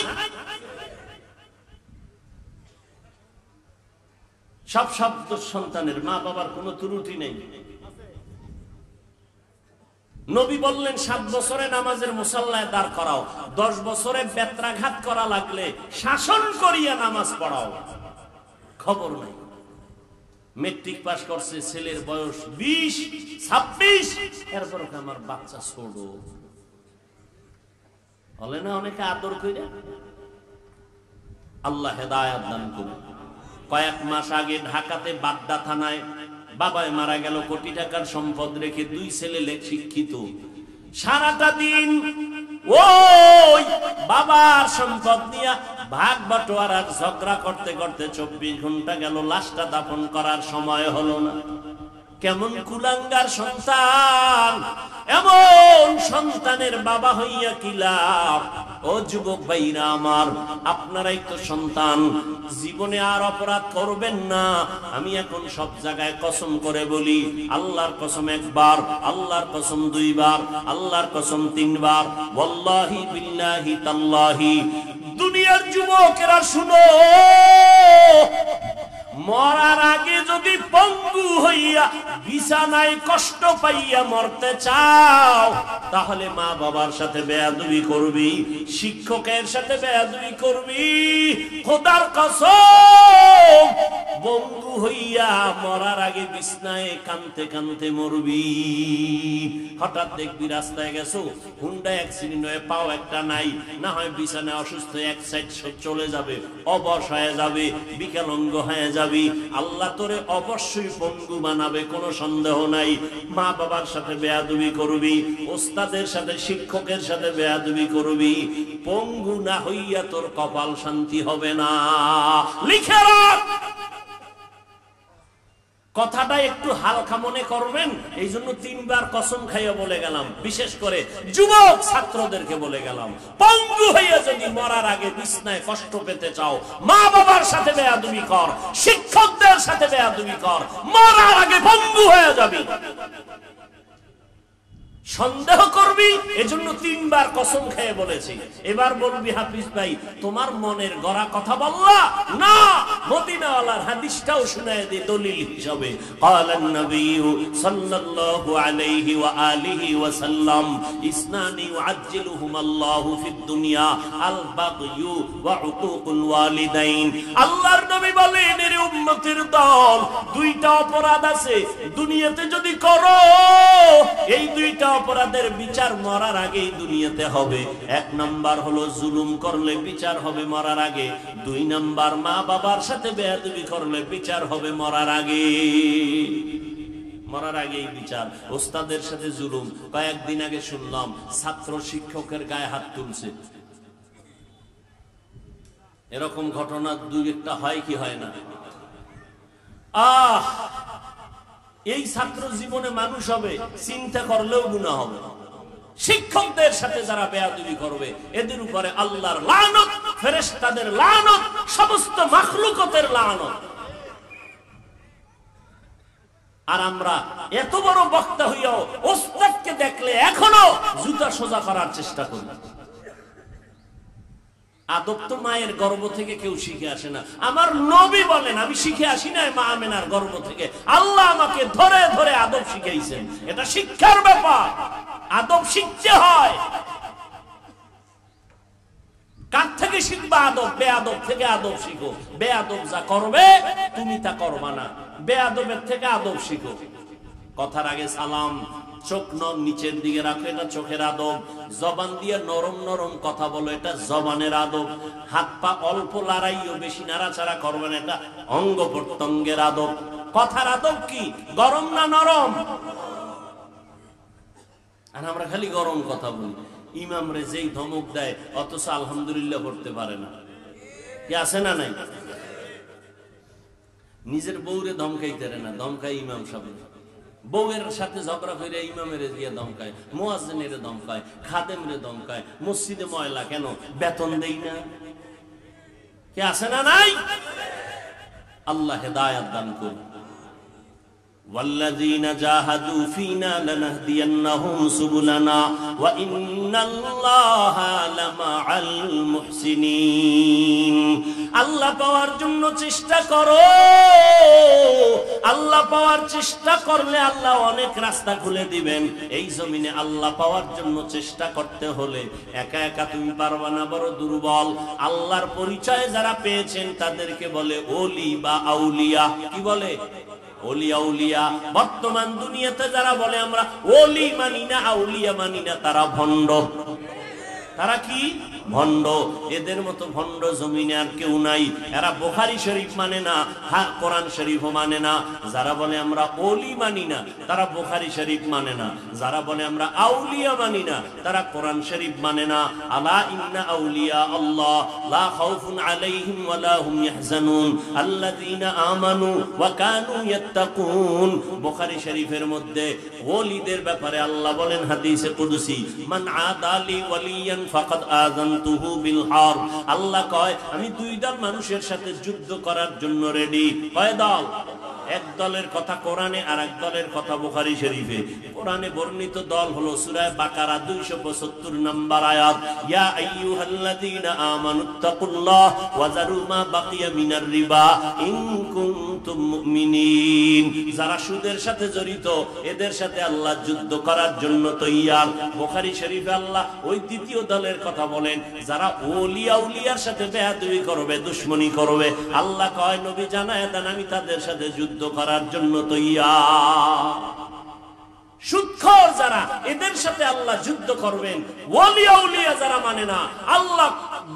সব শব্দ সন্তানের, মা বাবার কোনো ত্রুটি নেই। নবী বললেন 7 বছরে নামাজের মুসাল্লায় দাঁড় করাও, 10 বছরে বেত্রাঘাত করা লাগলে শাসন করিয়া নামাজ পড়াও। খবর নাই। মেট্রিক পাস করছে, ছেলের বয়স 20-26, এরপর আমার বাচ্চা ছোট বলে না, অনেকে আদর করে। আল্লাহ হেদায়েত দান করুন। কয়েক মাস আগে ঢাকাতে বাড্ডা থানায় বাবায় মারা গেল, কোটি টাকার সম্পদ রেখে, 2 ছেলে শিক্ষিত। সারাটা দিন ওই বাবার সম্পদ নিয়ে ভাগ বাটোয়ারার ঝগড়া করতে করতে 24 ঘন্টা গেল, লাশটা দাফন করার সময় হলো না। কেমন কুলাঙ্গার সন্তান! এমন সন্তানের বাবা হইয়া কি লাভ? ও যুবক ভাইরা আমার, আপনারাই তো সন্তান, জীবনে আর অপরাধ করবেন না। আমি এখন সব জায়গায় কসম করে বলি, আল্লাহর কসম 1 বার, আল্লাহর কসম 2 বার, আল্লাহর কসম 3 বার, ওয়াল্লাহি বিল্লাহি তাল্লাহি। দুনিয়ার যুবকেরা শুনো, মরার আগে যদি পঙ্গু হইয়া বিছানায় কষ্ট পাইয়া মরতে চাও, তাহলে মা বাবার সাথে বেয়াদবি করবি, শিক্ষকের সাথে বেয়াদবি করবি। খোদার কসম, পঙ্গু হইয়া মরার আগে বিছানায় কানতে কানতে মরবি। হঠাৎ দেখবি রাস্তায় গেছো, হুন্ডা অ্যাক্সিডেন্ট হয়ে পাও একটা নাই, না হয় বিছানায় অসুস্থ, এক সাইড চলে যাবে, অবশ হয়ে যাবে, বিকলাঙ্গ হয়ে যাবে। আল্লাহ তোরে অবশ্যই পঙ্গু বানাবে, কোনো সন্দেহ নাই। মা বাবার সাথে বেয়াদবি করবি, ওস্তাদের সাথে শিক্ষকের সাথে বেয়াদবি করবি, পঙ্গু না হইয়া তোর কপাল শান্তি হবে না। লিখে রাখ, কথাটা একটু হালকা মনে করবেন, এই জন্য 3 বার কসম খাইয়া বলে গেলাম। বিশেষ করে যুবক ছাত্রদেরকে বলে গেলাম, পঙ্গু হইয়া যদি মরার আগে বিছনায় কষ্ট পেতে চাও, মা বাবার সাথে বেয়াদবি কর, শিক্ষকদের সাথে বেয়াদবি কর, মরার আগে পঙ্গু হয়ে যাবি। সন্দেহ করবি, এজন্য 3 বার কসম খেয়ে বলেছি। এবার বলবি হাফিজ ভাই তোমার মনের গড়া কথা বললা না, মদিনাওয়ালার হাদিসটাও শুনায় দে দলিল হিসাবে। ক্বালান নবী সাল্লাল্লাহু আলাইহি ওয়া আলিহি ওয়া সাল্লাম, ইসনানি ইউআজ্জিলুহুমাল্লাহু ফিদ দুনিয়া আল বাগয়ু ওয়া উকুকুল ওয়ালিদাইন। আল্লাহর নবী বলেন, এর উম্মতের দল, 2টা অপরাধ আছে দুনিয়াতে যদি করো, এই 2টা অপরাধের বিচার মরার আগেই দুনিয়াতে হবে। 1 নাম্বার হলো জুলুম করলে বিচার হবে মরার আগে। 2 নাম্বার মা বাবার সাথে বেয়াদবি করলে বিচার হবে মরার আগে। মরার আগেই বিচার। ওস্তাদের সাথে জুলুম, কয়েকদিন আগে শুনলাম ছাত্র শিক্ষকের গায়ে হাত তুলছে। এরকম ঘটনা 2-1টা হয় কি হয় না? এই ছাত্র জীবনে মানুষ হবে, চিন্তা করলেও গুনাহ হবে। শিক্ষকদের সাথে যারা বেয়াদবি করবে এদের উপরে আল্লাহর লানত, ফেরেশতাদের লানত, সমস্ত মাখলুকাতের লানত। আর আমরা এত বড় বক্তা হইয়াও ওস্তাদকে দেখলে এখনো জুতা সোজা করার চেষ্টা করি। আদব তো মায়ের গর্ভ থেকে কেউ শিখে আসে না। আমার নবী বলেন, আমি শিখে আসি না মা আমেনার গর্ভ থেকে, আল্লাহ আমাকে ধরে ধরে আদব শিখাইছেন। এটা শিক্ষার ব্যাপার, আদব শিখতে হয়। কার থেকে শিখবা আদব? বেয়াদব থেকে আদব শিখো। বেয়াদব যা করবে তুমি তা করবা না, বেয়াদবের থেকে আদব শিখো। কথার আগে সালাম, চোখ নিচের দিকে রাখো, এটা চোখের আদব। জবান দিয়ে নরম নরম কথা বলো, এটা জবানের আদব। হাত পা অল্প লড়াইও, বেশি নাড়াচাড়া করবে না, এটা অঙ্গ প্রত্যঙ্গের আদব। কথার আদব কি? গরম না নরম? আর আমরা খালি গরম কথা বলি। ইমাম রে যেই ধমক দেয় অথচ আলহামদুলিল্লাহ করতে পারে না, কি আছে না নাই? নিজের বউরে ধমকাইতে না, ধমকাই ইমাম সাহেব। বউয়ের সাথে ঝগড়া করে ইমামের গিয়ে ধমকায়, মুয়াজ্জিনের ধমকায়, খাদেমরে ধমকায়। মসজিদে ময়লা কেন? বেতন দেই না, কে আছে না নাই? আল্লাহ হেদায়েত দান করুন। والذين جاهدوا فينا لنهدينهم سبلنا وإن الله لمع المحسنين। আল্লাহ পাওয়ার জন্য চেষ্টা করো। আল্লাহ পাওয়ার চেষ্টা করলে আল্লাহ অনেক রাস্তা খুলে দিবেন। এই জমিনে আল্লাহ পাওয়ার জন্য চেষ্টা করতে হলে একা একা তুমি পারবা না, বড় দুর্বল। আল্লাহর পরিচয় যারা পেয়েছেন তাদেরকে বলে ওলি বা আউলিয়া। কি বলে? ওলি আউলিয়া। বর্তমান দুনিয়াতে যারা বলে আমরা ওলি মানি না, আউলিয়া মানি না, তারা ভণ্ড। তারা কি? ভণ্ড। এদের মতো ভণ্ড জমিনে আর কেউ নাই। এরা বুখারী শরীফ মানে না, কোরআন শরীফও মানে না। যারা বলে আমরা ওলি মানি না, তারা বুখারী শরীফ মানে না। যারা বলে আমরা আউলিয়া মানি না, তারা কোরআন শরীফ মানে না। আলা ইন্না আউলিয়া আল্লাহ লা খাউফুন আলাইহিম ওয়া লা হুম ইয়াহজানুন আল্লাযীনা আমানু ওয়া কানু ইয়াত্তাকুন। বুখারী শরীফের মধ্যে ওলিদের ব্যাপারে আল্লাহ বলেন হাদিসে কুদসি, মান আদালি ওয়ালিয়ান ফাকাদ আযানতুহু বিল হারব। আল্লাহ কয় আমি 2 দল মানুষের সাথে যুদ্ধ করার জন্য রেডি। কয় দল? এক দলের কথা কোরআনে, আর এক দলের কথা বুখারী শরীফে। কোরআনে বর্ণিত দল হলো সূরা বাকারা 275 নম্বর আয়াত, ইয়া আইয়ুহাল্লাযীনা আমানুত্তাকুল্লাহ ওয়া যারু মা বাকিয়া মিনার রিবা ইন কুনতুম মুমিনিন। যারা সুদের সাথে জড়িত এদের সাথে আল্লাহ যুদ্ধ করার জন্য তৈয়ার। বুখারী শরীফে আল্লাহ ওই দ্বিতীয় দলের কথা বলেন, যারা ওলি আউলিয়ার সাথে বেয়াদবি করবে, দুশমনি করবে। আল্লাহ কয় নবী জানায় দেন আমি তাদের সাথে যুদ্ধ করার জন্য তৈয়ার। সুদখোর যারা, এদের সাথে আল্লাহ যুদ্ধ করবেন। ওলি আউলিয়া যারা মানে না, আল্লাহ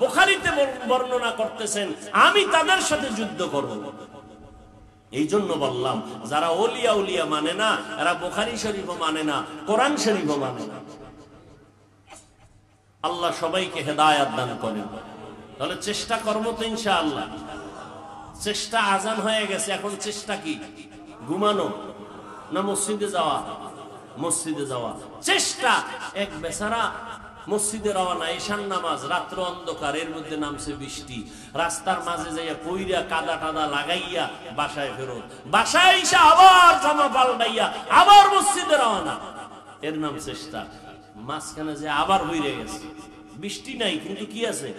বুখারীতে বর্ণনা করতেছেন আমি তাদের সাথে যুদ্ধ করব। এই জন্য বললাম যারা ওলি আউলিয়া মানে না, এরা বুখারী শরীফও মানে না, কোরআন শরীফও মানে না। আল্লাহ সবাইকে হেদায়েত দান করেন। তাহলে চেষ্টা করব তো ইনশাআল্লাহ। চেষ্টা আজান হয়ে গেছে, এখন চেষ্টা কি? ঘুমানো না মসজিদে যাওয়া? মসজিদে যাওয়া চেষ্টা। এক বেচারা মসজিদে রওনা, ঈশান নামাজ, রাত্র অন্ধকার, এর মধ্যে নামছে বৃষ্টি। রাস্তার মাঝে যাইয়া পইরা কাদা টাদা লাগাইয়া বাসায় ফেরত, বাসায় এসে আবার জামা পাল্টাইয়া আবার মসজিদে রওনা, এর নাম চেষ্টা। মাঝখানে যে আবার হইরে গেছে, বৃষ্টি নাই কিন্তু কি আছে?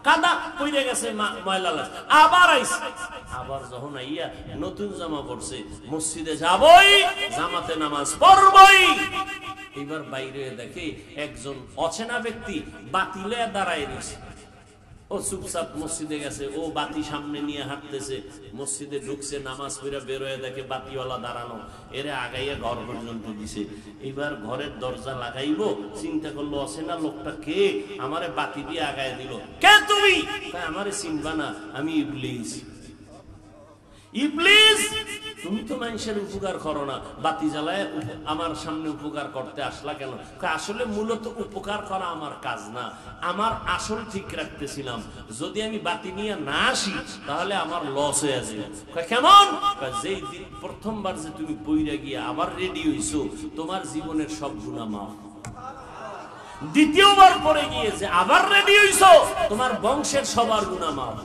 কাদা পইরে গেছে, ময়লা লাগছে, আবার আইছে। আবার যখন আইয়া নতুন জামা পড়ছে, মসজিদে যাবই, জামাতে নামাজ পড়বই। এবার বাইরে দেখে একজন অচেনা ব্যক্তি বাতিলে দাঁড়ায় রয়েছে। ও চুপচাপ মসজিদে গেছে, ও বাতি সামনে নিয়ে হাঁটতেছে, মসজিদে ঢুকছে, নামাজ পড়ে বের হয়ে দেখে বাতিওয়ালা দাঁড়ানো, এরে আগাইয়া ঘর পর্যন্ত দিছে। এবার ঘরের দরজা লাগাইবো, চিন্তা করলো অচেনা লোকটা কে, আমারে বাতি দিয়ে আগায় দিল। কে তুমি? আমারে চিনবা না, আমি ইবলিস। ইবলিস, তুমি তো মানুষের উপকার করো না, বাতি জ্বালায় আমার সামনে উপকার করতে আসলা কেন? আসলে মূলত উপকার করা আমার কাজ না, আমার আসল ঠিক রাখতেছিলাম। যদি আমি বাতি নিয়ে না আসি তাহলে আমার লস হয়ে যাবে। কেমন? যেই দিন প্রথমবার যে তুমি বইরা গিয়া আবার রেডি হইছো, তোমার জীবনের সব গুনাহ মাফ। দ্বিতীয়বার পরে গিয়ে যে আবার রেডি হইছো, তোমার বংশের সবার গুনাহ মাফ।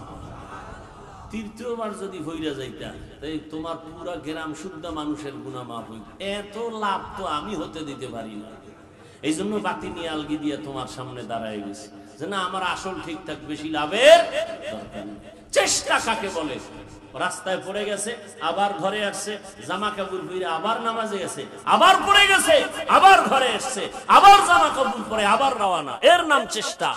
তৃতীয়বার যদি হইরা যাইতা, তাই তোমার পুরা গ্রাম শুদ্ধ মানুষের গুনাহ মাফ হইত। এত লাভ তো আমি হতে দিতে পারি না। এই জন্য বাতি নিয়ে আলগি দিয়ে তোমার সামনে দাঁড়ায় গেছি, যে না আমার আসল ঠিকঠাক, বেশি লাভের দরকার নেই। চেষ্টা কাকে বলে? রাস্তায় পড়ে গেছে, আবার ঘরে আসছে, জামা কাপড় পরে আবার নামাজে গেছে, আবার পড়ে গেছে, আবার ঘরে আসছে, আবার জামা কাপড় পরে আবার রওনা, এর নাম চেষ্টা।